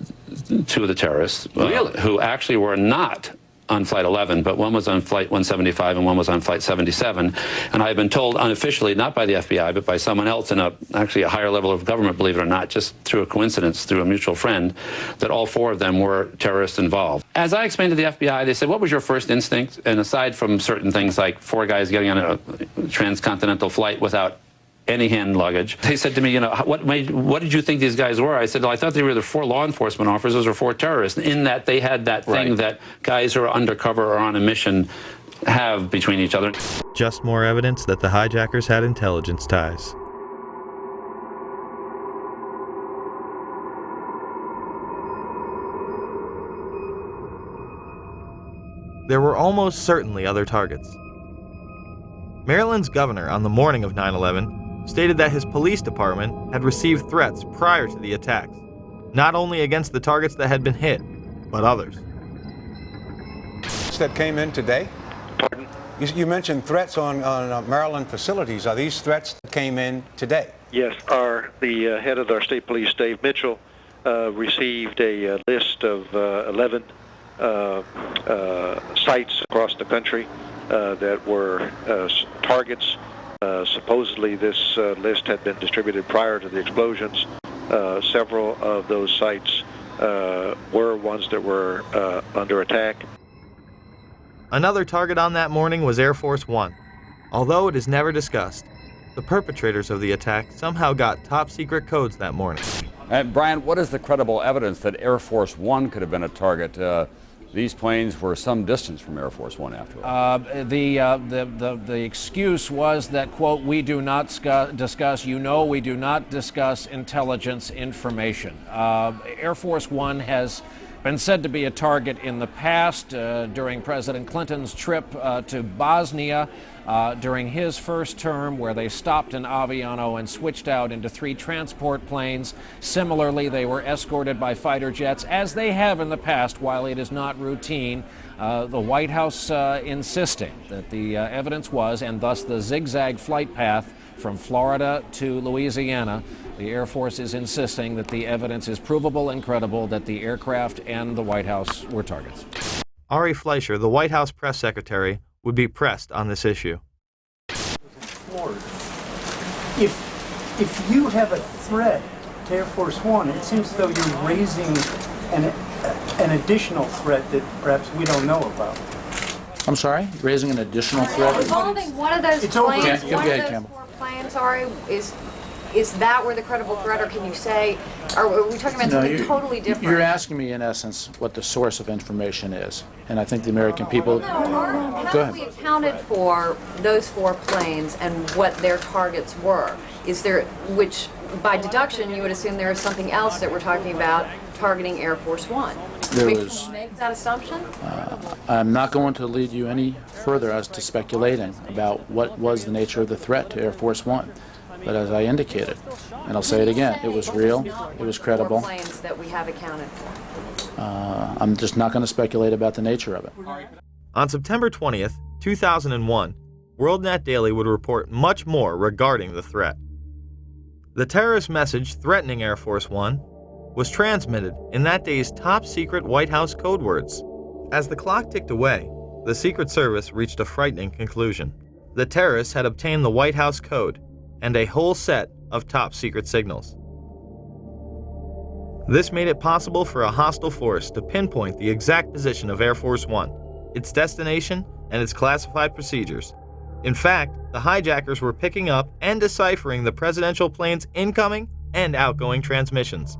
2 of the terrorists. Really? Who actually were not on Flight 11, but one was on Flight 175 and one was on Flight 77. And I've been told unofficially, not by the FBI, but by someone else in actually a higher level of government, believe it or not, just through a coincidence, through a mutual friend, that all 4 of them were terrorists involved. As I explained to the FBI, they said, what was your first instinct? And aside from certain things like 4 guys getting on a transcontinental flight without any hand luggage, they said to me, what did you think these guys were? I said, well, I thought they were either 4 law enforcement officers or 4 terrorists, in that they had that thing that guys who are undercover or on a mission have between each other. Just more evidence that the hijackers had intelligence ties. There were almost certainly other targets. Maryland's governor on the morning of 9/11 stated that his police department had received threats prior to the attacks, not only against the targets that had been hit, but others. That came in today? Pardon? You mentioned threats on Maryland facilities. Are these threats that came in today? Yes, the head of our state police, Dave Mitchell, received a list of 11 sites across the country that were targets. Supposedly this list had been distributed prior to the explosions. Several of those sites were ones that were under attack. Another target on that morning was Air Force One. Although it is never discussed, the perpetrators of the attack somehow got top-secret codes that morning. Brian, what is the credible evidence that Air Force One could have been a target? These planes were some distance from Air Force One, after all. The excuse was that, quote, we do not discuss, we do not discuss intelligence information. Air Force One has been said to be a target in the past during President Clinton's trip to Bosnia during his first term, where they stopped in Aviano and switched out into 3 transport planes. Similarly, they were escorted by fighter jets, as they have in the past, while it is not routine. The White House insisting that the evidence was, and thus the zigzag flight path from Florida to Louisiana. The Air Force is insisting that the evidence is provable and credible that the aircraft and the White House were targets. Ari Fleischer, the White House press secretary, would be pressed on this issue. If you have a threat to Air Force One, it seems as though you're raising an additional threat that perhaps we don't know about. I'm sorry? Raising an additional threat? Involving one of those It's over. planes, Go one ahead, of those Campbell. 4 planes, sorry, is Is that where the credible threat, or can you say, are we talking about something totally different? You're asking me, in essence, what the source of information is. And I think the American people... How have we accounted for those 4 planes and what their targets were? Is there, which by deduction, you would assume there is something else that we're talking about targeting Air Force One. There we was... can make that assumption? I'm not going to lead you any further as to speculating about what was the nature of the threat to Air Force One. But as I indicated, and I'll say it again, it was real, it was credible. Planes that we have accounted for. I'm just not going to speculate about the nature of it. On September 20th, 2001, WorldNet Daily would report much more regarding the threat. The terrorist message threatening Air Force One was transmitted in that day's top-secret White House code words. As the clock ticked away, the Secret Service reached a frightening conclusion. The terrorists had obtained the White House code and a whole set of top-secret signals. This made it possible for a hostile force to pinpoint the exact position of Air Force One, its destination, and its classified procedures. In fact, the hijackers were picking up and deciphering the presidential plane's incoming and outgoing transmissions.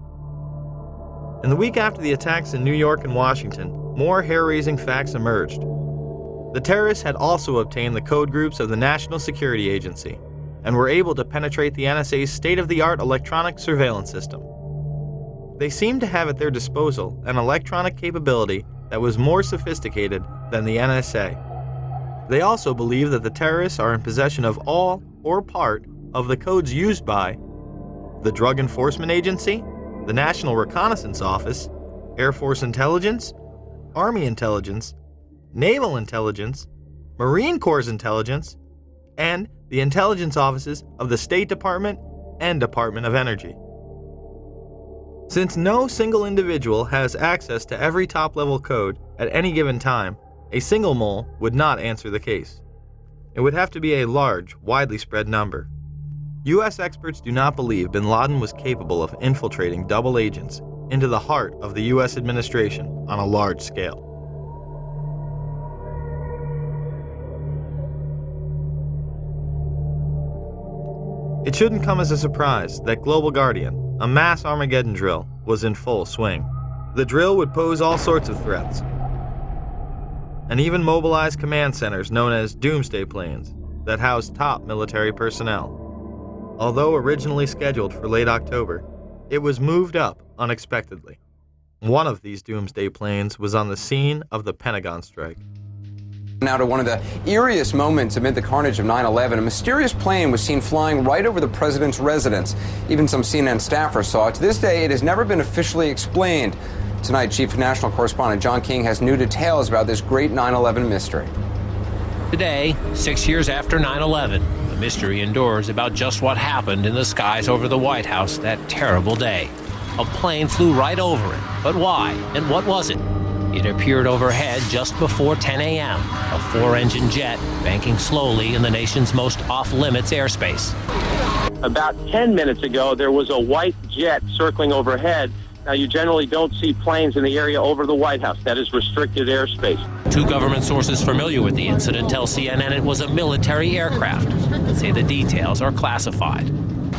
In the week after the attacks in New York and Washington, more hair-raising facts emerged. The terrorists had also obtained the code groups of the National Security Agency and were able to penetrate the NSA's state-of-the-art electronic surveillance system. They seemed to have at their disposal an electronic capability that was more sophisticated than the NSA. They also believe that the terrorists are in possession of all or part of the codes used by the Drug Enforcement Agency, the National Reconnaissance Office, Air Force Intelligence, Army Intelligence, Naval Intelligence, Marine Corps Intelligence, and the intelligence offices of the State Department and Department of Energy. Since no single individual has access to every top-level code at any given time, a single mole would not answer the case. It would have to be a large, widely spread number. U.S. experts do not believe bin Laden was capable of infiltrating double agents into the heart of the U.S. administration on a large scale. It shouldn't come as a surprise that Global Guardian, a mass Armageddon drill, was in full swing. The drill would pose all sorts of threats, and even mobilize command centers known as doomsday planes that house top military personnel. Although originally scheduled for late October, it was moved up unexpectedly. One of these doomsday planes was on the scene of the Pentagon strike. Now to one of the eeriest moments amid the carnage of 9/11, a mysterious plane was seen flying right over the president's residence. Even some CNN staffers saw it. To this day, it has never been officially explained. Tonight, Chief National Correspondent John King has new details about this great 9/11 mystery. Today, 6 years after 9/11, the mystery endures about just what happened in the skies over the White House that terrible day. A plane flew right over it. But why? And what was it? It appeared overhead just before 10 a.m., a 4-engine jet banking slowly in the nation's most off-limits airspace. About 10 minutes ago, there was a white jet circling overhead. Now, you generally don't see planes in the area over the White House. That is restricted airspace. Two government sources familiar with the incident tell CNN it was a military aircraft and say the details are classified.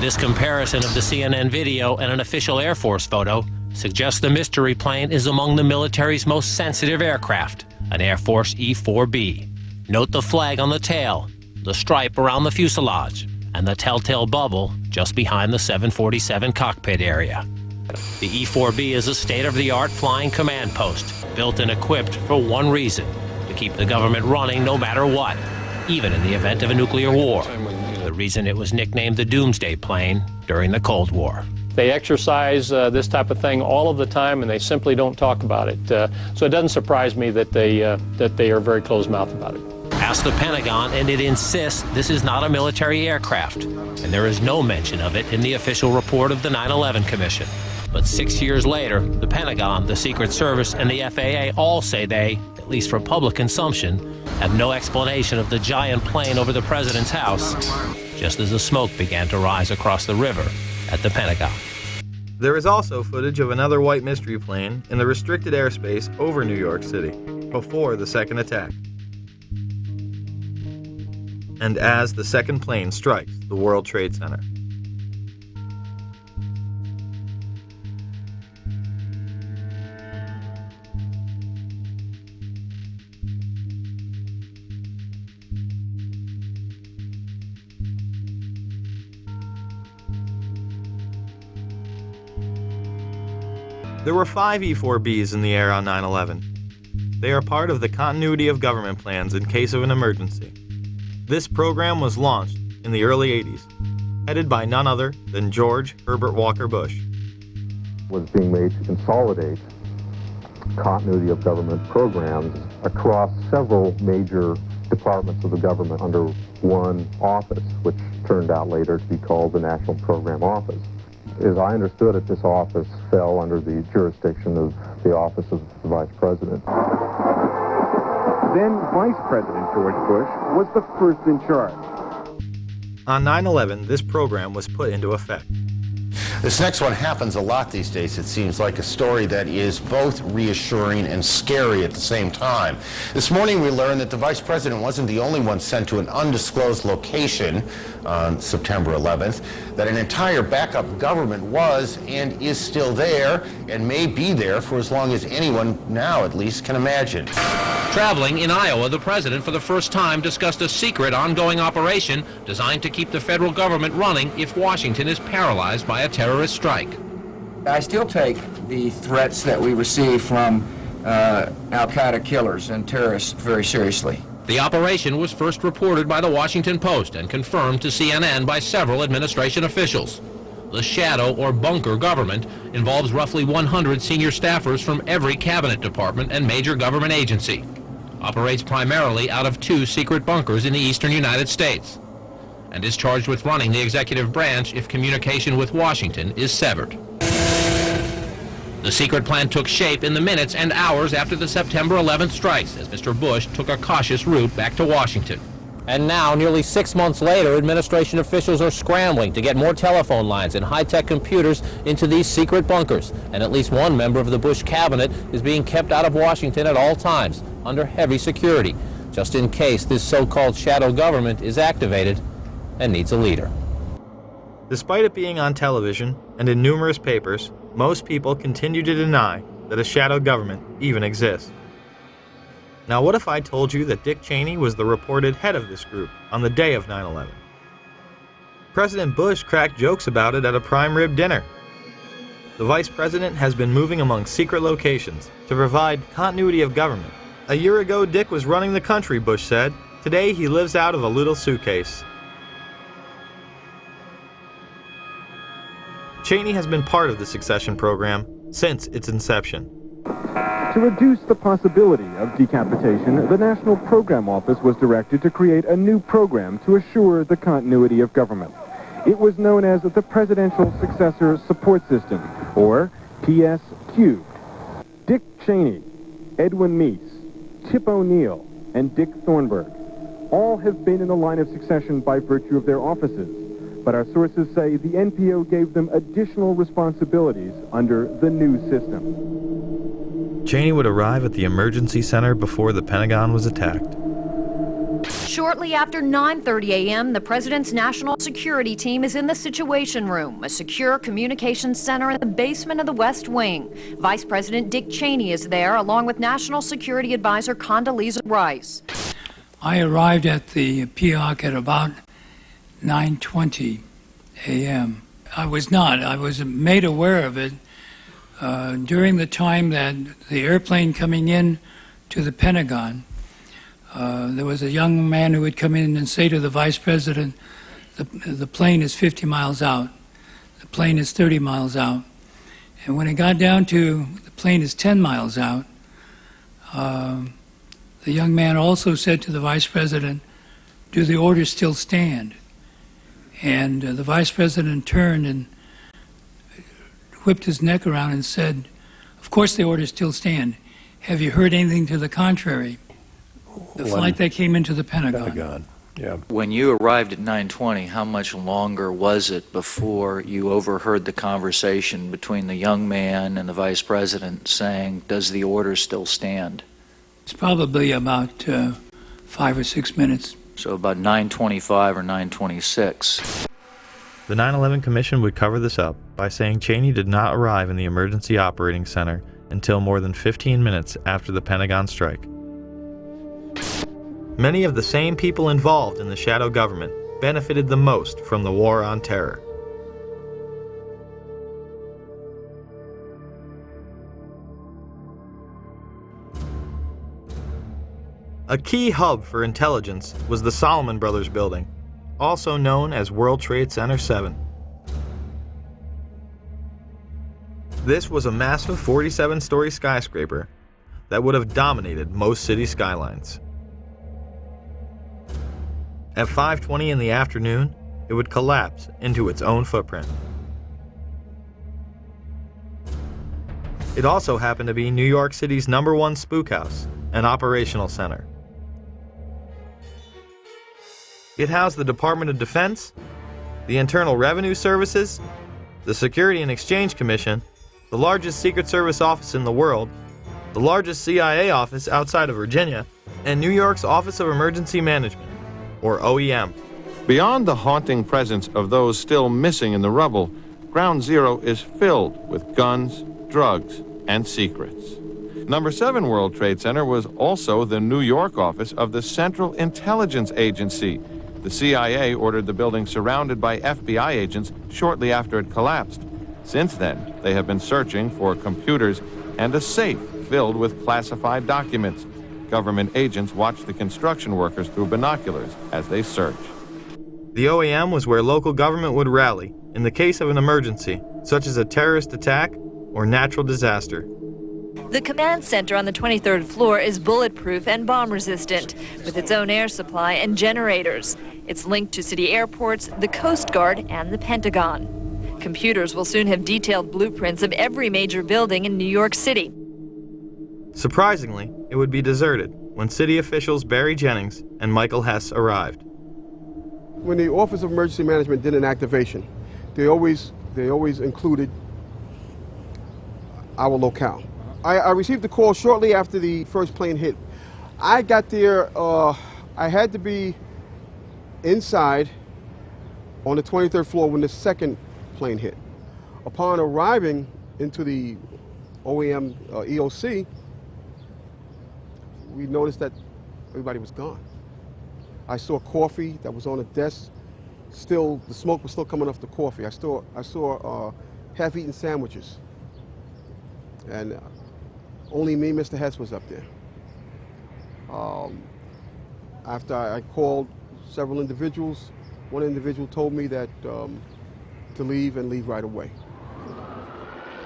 This comparison of the CNN video and an official Air Force photo suggests the mystery plane is among the military's most sensitive aircraft, an Air Force E-4B. Note the flag on the tail, the stripe around the fuselage, and the telltale bubble just behind the 747 cockpit area. The E-4B is a state-of-the-art flying command post, built and equipped for one reason: to keep the government running no matter what, even in the event of a nuclear war. The reason it was nicknamed the Doomsday Plane during the Cold War. They exercise this type of thing all of the time, and they simply don't talk about it. So it doesn't surprise me that they are very closed-mouthed about it. Ask the Pentagon, and it insists this is not a military aircraft, and there is no mention of it in the official report of the 9/11 Commission. But 6 years later, the Pentagon, the Secret Service, and the FAA all say they, at least for public consumption, have no explanation of the giant plane over the president's house, just as the smoke began to rise across the river at the Pentagon. There is also footage of another white mystery plane in the restricted airspace over New York City before the second attack, and as the second plane strikes the World Trade Center. There were 5 E-4Bs in the air on 9/11. They are part of the continuity of government plans in case of an emergency. This program was launched in the early 80s, headed by none other than George Herbert Walker Bush. Was being made to consolidate continuity of government programs across several major departments of the government under one office, which turned out later to be called the National Program Office. As I understood it, this office fell under the jurisdiction of the Office of the Vice President. Then Vice President George Bush was the first in charge. On 9/11, this program was put into effect. This next one happens a lot these days. It seems like a story that is both reassuring and scary at the same time. This morning we learned that the Vice President wasn't the only one sent to an undisclosed location on September 11th, that an entire backup government was and is still there and may be there for as long as anyone now at least can imagine. Traveling in Iowa, the president for the first time discussed a secret ongoing operation designed to keep the federal government running if Washington is paralyzed by a terrorist strike. I still take the threats that we receive from al-Qaeda killers and terrorists very seriously. The operation was first reported by the Washington Post and confirmed to CNN by several administration officials. The shadow or bunker government involves roughly 100 senior staffers from every cabinet department and major government agency. Operates primarily out of 2 secret bunkers in the eastern United States, and is charged with running the executive branch if communication with Washington is severed. The secret plan took shape in the minutes and hours after the September 11th strikes, as Mr. Bush took a cautious route back to Washington. And now, nearly 6 months later, administration officials are scrambling to get more telephone lines and high-tech computers into these secret bunkers, and at least one member of the Bush cabinet is being kept out of Washington at all times, under heavy security, just in case this so-called shadow government is activated and needs a leader. Despite it being on television and in numerous papers, most people continue to deny that a shadow government even exists. Now, what if I told you that Dick Cheney was the reported head of this group on the day of 9/11? President Bush cracked jokes about it at a prime rib dinner. The vice president has been moving among secret locations to provide continuity of government. A year ago, Dick was running the country, Bush said. Today, he lives out of a little suitcase. Cheney has been part of the succession program since its inception. To reduce the possibility of decapitation, the National Program Office was directed to create a new program to assure the continuity of government. It was known as the Presidential Successor Support System, or PSQ. Dick Cheney, Edwin Meese, Tip O'Neill, and Dick Thornburg all have been in the line of succession by virtue of their offices, but our sources say the NPO gave them additional responsibilities under the new system. Cheney would arrive at the emergency center before the Pentagon was attacked. Shortly after 9:30 a.m., the president's national security team is in the Situation Room, a secure communications center in the basement of the West Wing. Vice President Dick Cheney is there, along with National Security Advisor Condoleezza Rice. I arrived at the PIOC at about 9:20 a.m. I was made aware of it during the time that the airplane coming in to the Pentagon, there was a young man who would come in and say to the vice president, the plane is 50 miles out, the plane is 30 miles out. And when it got down to the plane is 10 miles out, the young man also said to the vice president, do the orders still stand? And the vice president turned and whipped his neck around and said, of course the orders still stand. Have you heard anything to the contrary? The flight that came into the Pentagon. Yeah. When you arrived at 9:20, how much longer was it before you overheard the conversation between the young man and the vice president saying, does the order still stand? It's probably about 5 or 6 minutes. So about 9:25 or 9:26. The 9/11 Commission would cover this up by saying Cheney did not arrive in the emergency operating center until more than 15 minutes after the Pentagon strike. Many of the same people involved in the shadow government benefited the most from the war on terror. A key hub for intelligence was the Salomon Brothers building, also known as World Trade Center 7. This was a massive 47-story skyscraper that would have dominated most city skylines. At 5:20 in the afternoon, it would collapse into its own footprint. It also happened to be New York City's #1 spook house and operational center. It housed the Department of Defense, the Internal Revenue Services, the Security and Exchange Commission, the largest Secret Service office in the world, the largest CIA office outside of Virginia, and New York's Office of Emergency Management, or OEM. Beyond the haunting presence of those still missing in the rubble, Ground Zero is filled with guns, drugs, and secrets. Number 7 World Trade Center was also the New York office of the Central Intelligence Agency. The CIA ordered the building surrounded by FBI agents shortly after it collapsed. Since then, they have been searching for computers and a safe filled with classified documents. Government agents watched the construction workers through binoculars as they searched. The OEM was where local government would rally in the case of an emergency, such as a terrorist attack or natural disaster. The command center on the 23rd floor is bulletproof and bomb-resistant, with its own air supply and generators. It's linked to city airports, the Coast Guard, and the Pentagon. Computers will soon have detailed blueprints of every major building in New York City. Surprisingly, it would be deserted when city officials Barry Jennings and Michael Hess arrived. When the Office of Emergency Management did an activation, they always included our locale. I received the call shortly after the first plane hit. I got there, I had to be inside on the 23rd floor when the second plane hit. Upon arriving into the OEM EOC, we noticed that everybody was gone. I saw coffee that was on a desk. Still, the smoke was still coming off the coffee. I saw half-eaten sandwiches. And only me, Mr. Hess, was up there. After I called several individuals, one individual told me that to leave and leave right away.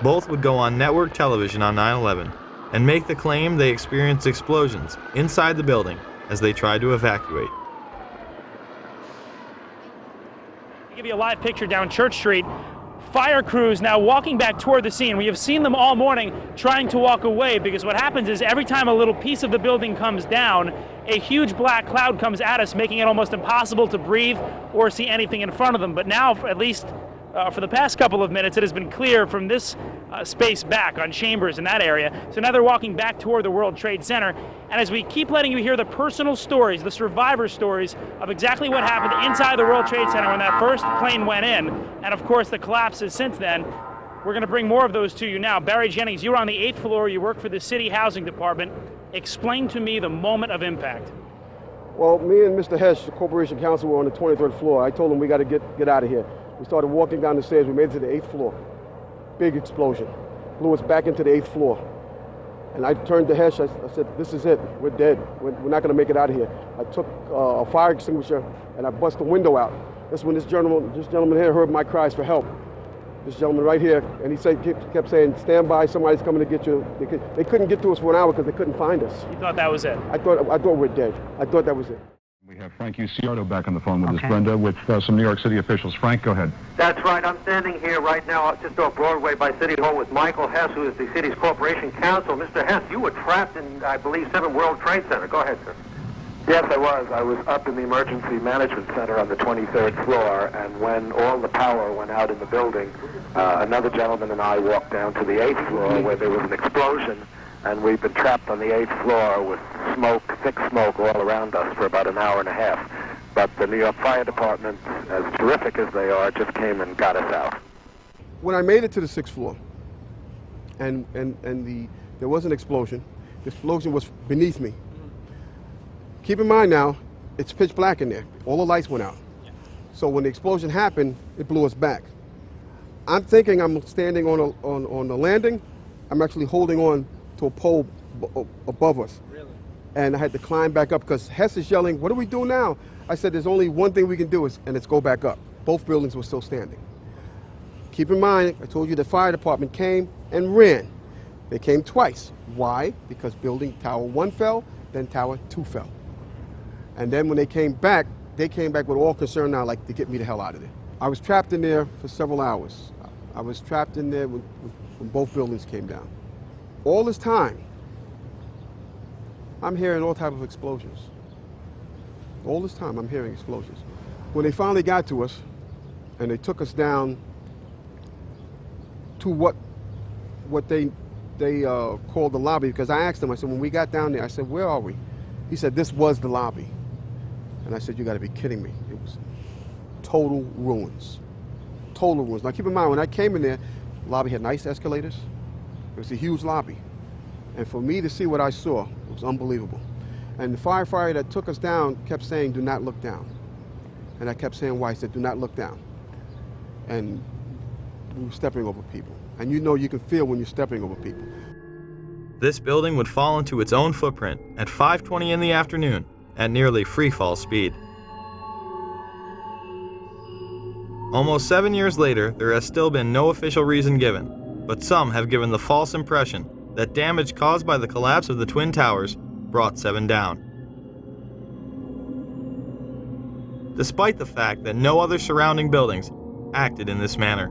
Both would go on network television on 9/11 and make the claim they experienced explosions inside the building as they tried to evacuate. I'll give you a live picture down Church Street. Fire crews now walking back toward the scene. We have seen them all morning trying to walk away, because what happens is every time a little piece of the building comes down, a huge black cloud comes at us, making it almost impossible to breathe or see anything in front of them. But now, at least for the past couple of minutes, it has been clear from this space back on Chambers in that area. So now they're walking back toward the World Trade Center. And as we keep letting you hear the personal stories, the survivor stories of exactly what happened inside the World Trade Center when that first plane went in, and of course the collapses since then, we're going to bring more of those to you now. Barry Jennings, you were on the 8th floor, you work for the City Housing Department. Explain to me the moment of impact. Well, me and Mr. Hess, the Corporation Counsel, were on the 23rd floor. I told him we got to get out of here. We started walking down the stairs. We made it to the 8th floor. Big explosion. Blew us back into the 8th floor. And I turned to Hess. I said, "This is it. We're dead. We're not going to make it out of here." I took a fire extinguisher and I bust the window out. That's when this gentleman here heard my cries for help. This gentleman right here, and he kept saying, "Stand by. Somebody's coming to get you." They couldn't get to us for an hour because they couldn't find us. You thought that was it? I thought we're dead. I thought that was it. We have Frank Uciardo back on the phone with us, Brenda, with some New York City officials. Frank, go ahead. That's right. I'm standing here right now just off Broadway by City Hall with Michael Hess, who is the city's Corporation Counsel. Mr. Hess, you were trapped in, I believe, 7 World Trade Center. Go ahead, sir. Yes, I was. I was up in the Emergency Management Center on the 23rd floor, and when all the power went out in the building, another gentleman and I walked down to the 8th floor where there was an explosion, and we've been trapped on the 8th floor with smoke, thick smoke all around us for about an hour and a half. But the New York Fire Department, as terrific as they are, just came and got us out. When I made it to the 6th floor, and there was an explosion. The explosion was beneath me. Keep in mind now, it's pitch black in there. All the lights went out. So when the explosion happened, it blew us back. I'm thinking I'm standing on the landing. I'm actually holding on to a pole above us. Really? And I had to climb back up because Hess is yelling, "What do we do now?" I said, "There's only one thing we can do, and it's go back up." Both buildings were still standing. Keep in mind, I told you the fire department came and ran. They came twice. Why? Because building Tower 1 fell, then Tower 2 fell. And then when they came back with all concern now, like, to get me the hell out of there. I was trapped in there for several hours. I was trapped in there when both buildings came down. All this time, I'm hearing all types of explosions. All this time, I'm hearing explosions. When they finally got to us, and they took us down to what they called the lobby, because I asked them, I said, when we got down there, I said, "Where are we?" He said, "This was the lobby." And I said, "You gotta be kidding me." It was total ruins. Total ruins. Now keep in mind, when I came in there, the lobby had nice escalators. It was a huge lobby. And for me to see what I saw, it was unbelievable. And the firefighter that took us down kept saying, "Do not look down." And I kept saying, "Why?" He said, "Do not look down." And we were stepping over people. And you know you can feel when you're stepping over people. This building would fall into its own footprint at 5:20 in the afternoon at nearly free-fall speed. Almost 7 years later, there has still been no official reason given, but some have given the false impression that damage caused by the collapse of the Twin Towers brought 7 down. Despite the fact that no other surrounding buildings acted in this manner.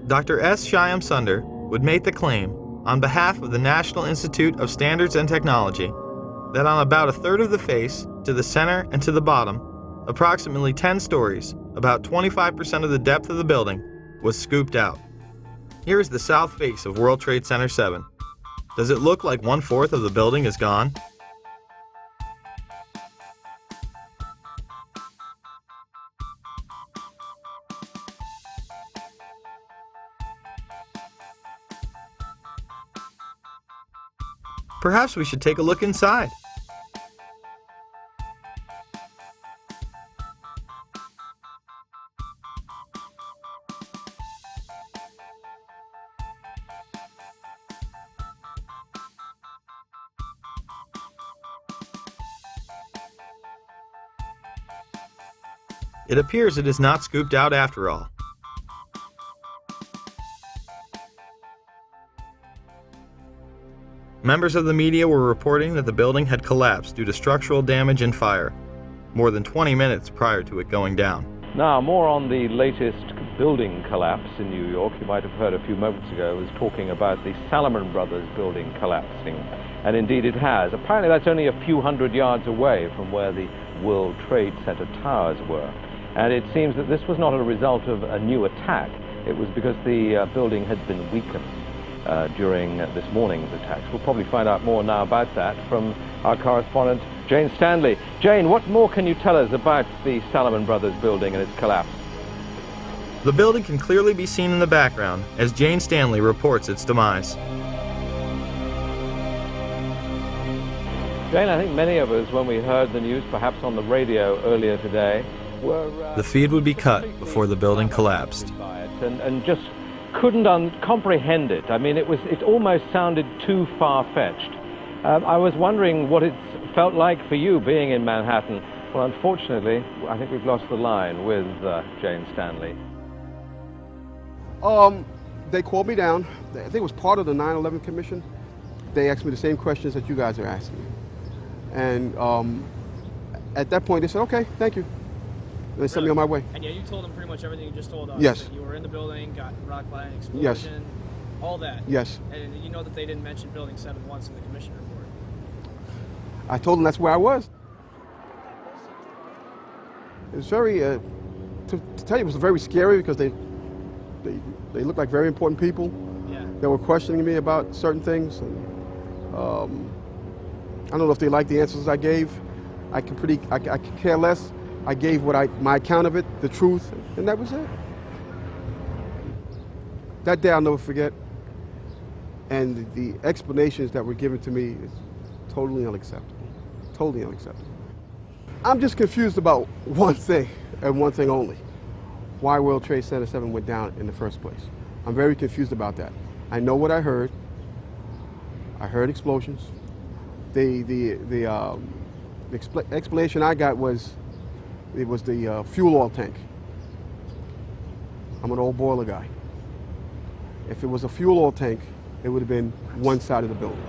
Dr. S. Shyam Sunder would make the claim, on behalf of the National Institute of Standards and Technology, that on about a third of the face, to the center and to the bottom, approximately 10 stories, about 25% of the depth of the building, was scooped out. Here is the south face of World Trade Center 7. Does it look like 1/4 of the building is gone? Perhaps we should take a look inside. It appears it is not scooped out after all. Members of the media were reporting that the building had collapsed due to structural damage and fire, more than 20 minutes prior to it going down. Now, more on the latest building collapse in New York. You might have heard a few moments ago, I was talking about the Salomon Brothers building collapsing. And indeed it has. Apparently that's only a few hundred yards away from where the World Trade Center towers were. And it seems that this was not a result of a new attack. It was because the building had been weakened during this morning's attacks. We'll probably find out more now about that from our correspondent, Jane Stanley. Jane, what more can you tell us about the Salomon Brothers building and its collapse? The building can clearly be seen in the background as Jane Stanley reports its demise. Jane, I think many of us, when we heard the news, perhaps on the radio earlier today, were... The feed would be cut before the building collapsed. And just couldn't comprehend it. I mean, it almost sounded too far-fetched. I was wondering what it felt like for you being in Manhattan. Well, unfortunately, I think we've lost the line with Jane Stanley. They called me down. I think it was part of the 9/11 Commission. They asked me the same questions that you guys are asking me. And at that point, they said, "Okay, thank you." And they sent me on my way. And yeah, you told them pretty much everything you just told us. Yes. That you were in the building, got rocked by an explosion. Yes. All that. Yes. And you know that they didn't mention Building 7 once in the commission report. I told them that's where I was. It was very, to tell you, it was very scary because they looked like very important people. Yeah. They were questioning me about certain things. And I don't know if they like the answers I gave. I could care less. I gave my account of it, the truth, and that was it. That day I'll never forget. And the explanations that were given to me is totally unacceptable. Totally unacceptable. I'm just confused about one thing, and one thing only. Why World Trade Center 7 went down in the first place. I'm very confused about that. I know what I heard. I heard explosions. The explanation I got was it was the fuel oil tank. I'm an old boiler guy. If it was a fuel oil tank, it would have been one side of the building.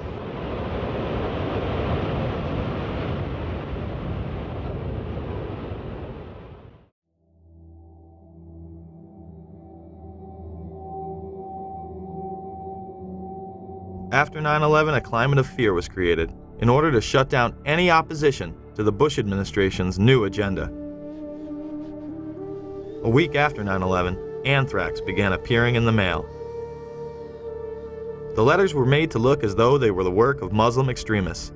After 9/11, a climate of fear was created in order to shut down any opposition to the Bush administration's new agenda. A week after 9/11, anthrax began appearing in the mail. The letters were made to look as though they were the work of Muslim extremists,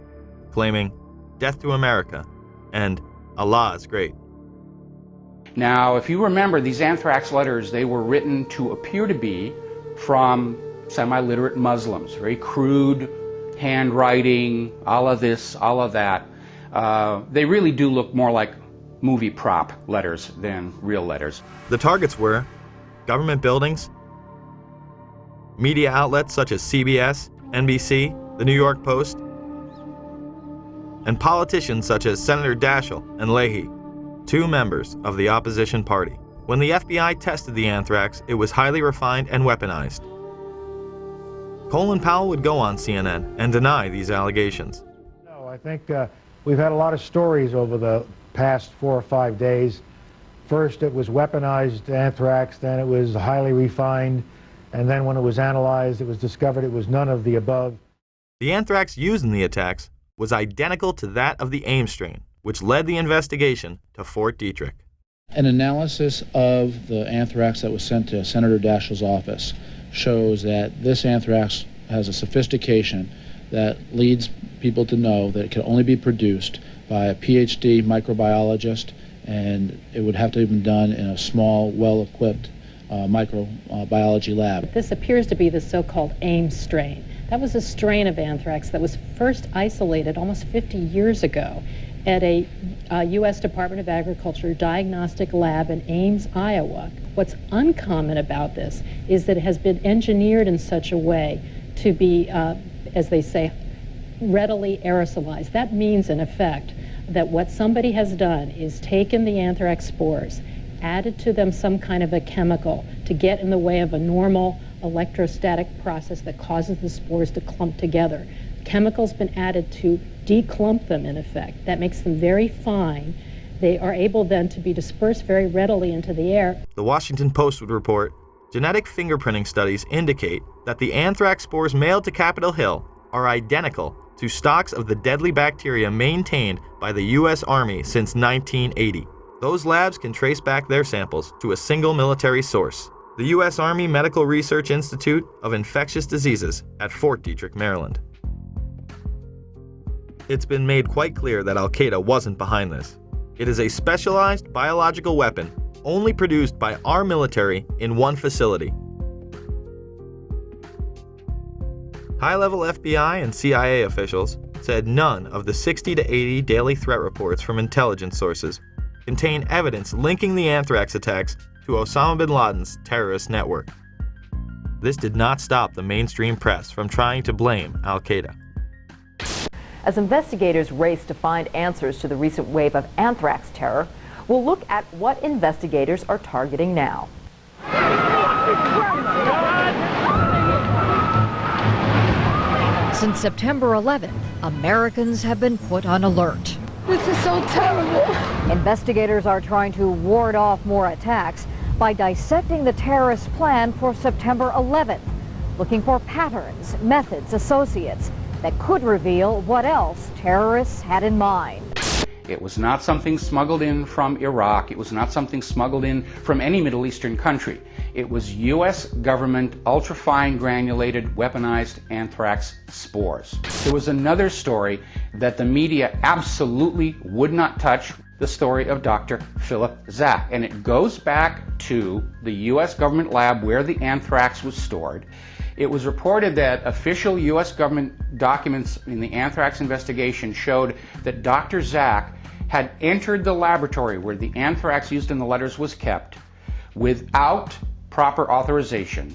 claiming "Death to America" and "Allah is great." Now, if you remember, these anthrax letters, they were written to appear to be from semi-literate Muslims, very crude handwriting, Allah this, Allah that. They really do look more like movie prop letters than real letters. The targets were government buildings, media outlets such as CBS, NBC, the New York Post, and politicians such as Senator Dietl and Leahy, two members of the opposition party. When the FBI tested the anthrax, it was highly refined and weaponized. Colin Powell would go on CNN and deny these allegations. No, I think we've had a lot of stories over the past 4 or 5 days. First it was weaponized anthrax, then it was highly refined, and then when it was analyzed, it was discovered it was none of the above. The anthrax used in the attacks was identical to that of the Ames strain, which led the investigation to Fort Detrick. An analysis of the anthrax that was sent to Senator Dietl's office shows that this anthrax has a sophistication that leads people to know that it can only be produced by a PhD microbiologist, and it would have to have been done in a small, well-equipped microbiology lab. This appears to be the so-called Ames strain. That was a strain of anthrax that was first isolated almost 50 years ago at a U.S. Department of Agriculture diagnostic lab in Ames, Iowa. What's uncommon about this is that it has been engineered in such a way to be, as they say, readily aerosolized. That means, in effect, that what somebody has done is taken the anthrax spores, added to them some kind of a chemical to get in the way of a normal electrostatic process that causes the spores to clump together. Chemical's been added to declump them, in effect. That makes them very fine. They are able then to be dispersed very readily into the air. The Washington Post would report, genetic fingerprinting studies indicate that the anthrax spores mailed to Capitol Hill are identical to stocks of the deadly bacteria maintained by the U.S. Army since 1980. Those labs can trace back their samples to a single military source, the U.S. Army Medical Research Institute of Infectious Diseases at Fort Detrick, Maryland. It's been made quite clear that Al-Qaeda wasn't behind this. It is a specialized biological weapon only produced by our military in one facility. High-level FBI and CIA officials said none of the 60 to 80 daily threat reports from intelligence sources contain evidence linking the anthrax attacks to Osama bin Laden's terrorist network. This did not stop the mainstream press from trying to blame Al-Qaeda. As investigators race to find answers to the recent wave of anthrax terror, we'll look at what investigators are targeting now. Since September 11th, Americans have been put on alert. This is so terrible. Investigators are trying to ward off more attacks by dissecting the terrorist plan for September 11th, looking for patterns, methods, associates that could reveal what else terrorists had in mind. It was not something smuggled in from Iraq. It was not something smuggled in from any Middle Eastern country. It was U.S. government ultrafine granulated weaponized anthrax spores. There was another story that the media absolutely would not touch, the story of Dr. Philip Zach. And it goes back to the U.S. government lab where the anthrax was stored. It was reported that official U.S. government documents in the anthrax investigation showed that Dr. Zach had entered the laboratory where the anthrax used in the letters was kept without proper authorization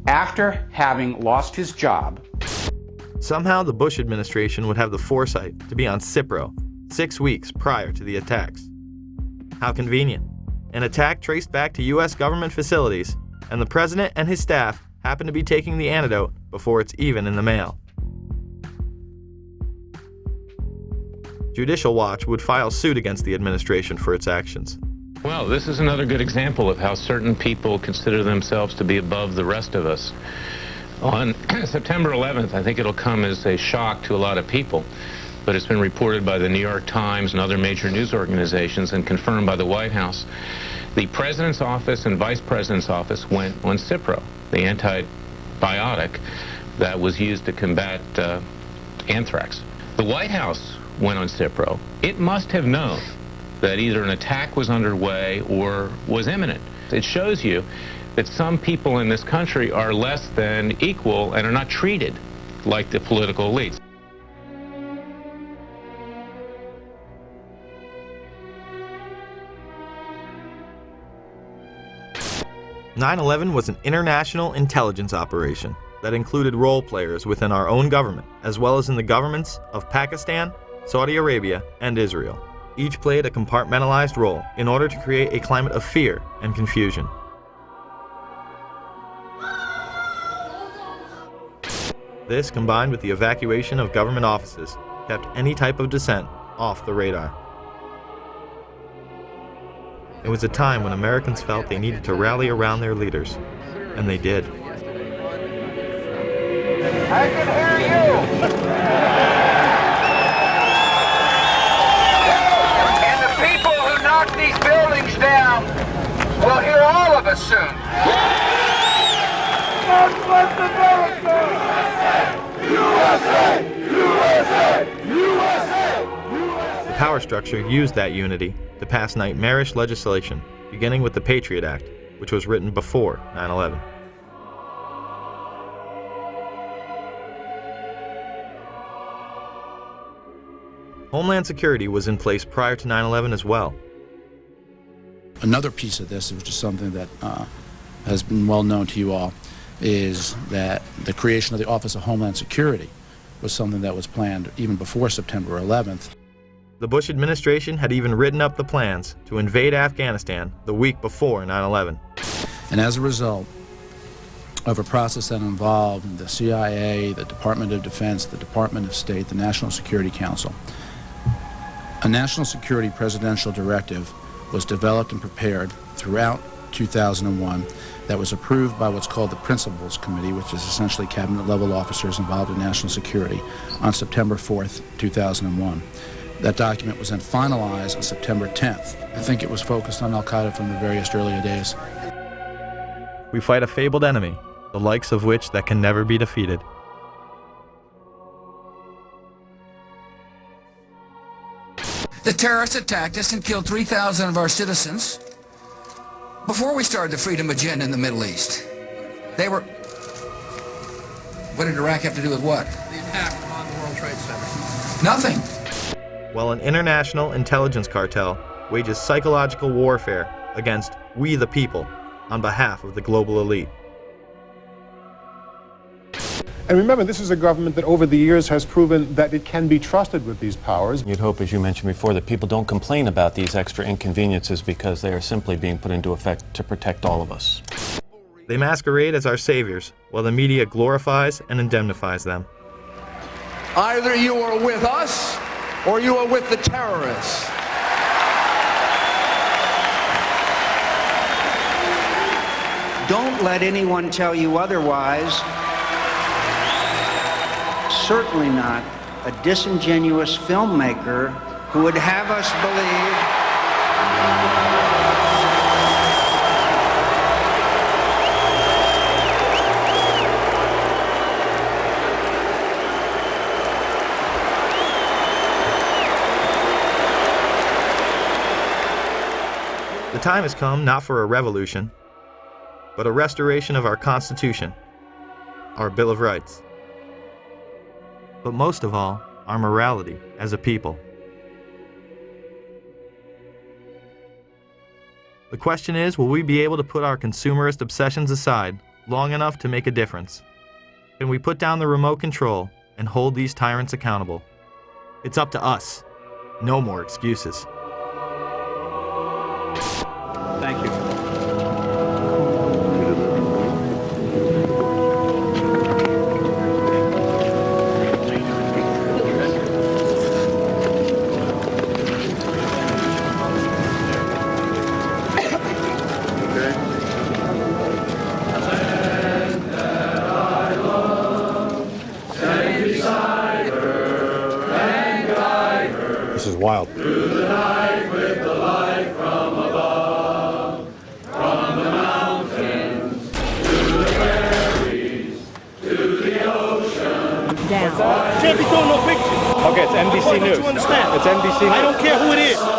after having lost his job. Somehow the Bush administration would have the foresight to be on Cipro 6 weeks prior to the attacks. How convenient. An attack traced back to U.S. government facilities, and the president and his staff happen to be taking the antidote before it's even in the mail. Judicial Watch would file suit against the administration for its actions. Well, this is another good example of how certain people consider themselves to be above the rest of us. On September 11th, I think it'll come as a shock to a lot of people, but it's been reported by the New York Times and other major news organizations and confirmed by the White House. The President's office and Vice President's office went on Cipro, the antibiotic that was used to combat anthrax. The White House went on Cipro. It must have known that either an attack was underway or was imminent. It shows you that some people in this country are less than equal and are not treated like the political elites. "9/11 was an international intelligence operation that included role players within our own government, as well as in the governments of Pakistan, Saudi Arabia, and Israel. Each played a compartmentalized role in order to create a climate of fear and confusion." This, combined with the evacuation of government offices, kept any type of dissent off the radar. It was a time when Americans felt they needed to rally around their leaders, and they did. I can hear you! And the people who knock these buildings down will hear all of us soon. God bless America! USA! USA! USA! The power structure used that unity to pass nightmarish legislation, beginning with the Patriot Act, which was written before 9/11. Homeland Security was in place prior to 9/11 as well. Another piece of this, which is something that has been well known to you all, is that the creation of the Office of Homeland Security was something that was planned even before September 11th. The Bush administration had even written up the plans to invade Afghanistan the week before 9/11. And as a result of a process that involved the CIA, the Department of Defense, the Department of State, the National Security Council, a national security presidential directive was developed and prepared throughout 2001 that was approved by what's called the Principals Committee, which is essentially cabinet-level officers involved in national security, on September 4th, 2001. That document was then finalized on September 10th. I think it was focused on al-Qaeda from the various earlier days. We fight a fabled enemy, the likes of which that can never be defeated. The terrorists attacked us and killed 3,000 of our citizens before we started the freedom agenda in the Middle East. They were... What did Iraq have to do with what? The attack on the World Trade Center. Nothing. While an international intelligence cartel wages psychological warfare against we the people on behalf of the global elite. And remember, this is a government that over the years has proven that it can be trusted with these powers. You'd hope, as you mentioned before, that people don't complain about these extra inconveniences because they are simply being put into effect to protect all of us. They masquerade as our saviors, while the media glorifies and indemnifies them. Either you are with us or you are with the terrorists. Don't let anyone tell you otherwise. Certainly not a disingenuous filmmaker who would have us believe The time has come not for a revolution, but a restoration of our Constitution, our Bill of Rights, but most of all, our morality as a people. The question is, will we be able to put our consumerist obsessions aside long enough to make a difference? Can we put down the remote control and hold these tyrants accountable? It's up to us. No more excuses. Thank you. This is wild. Can't be throwing no pictures. Okay, it's NBC News. Don't you understand? It's NBC News. I don't care who it is.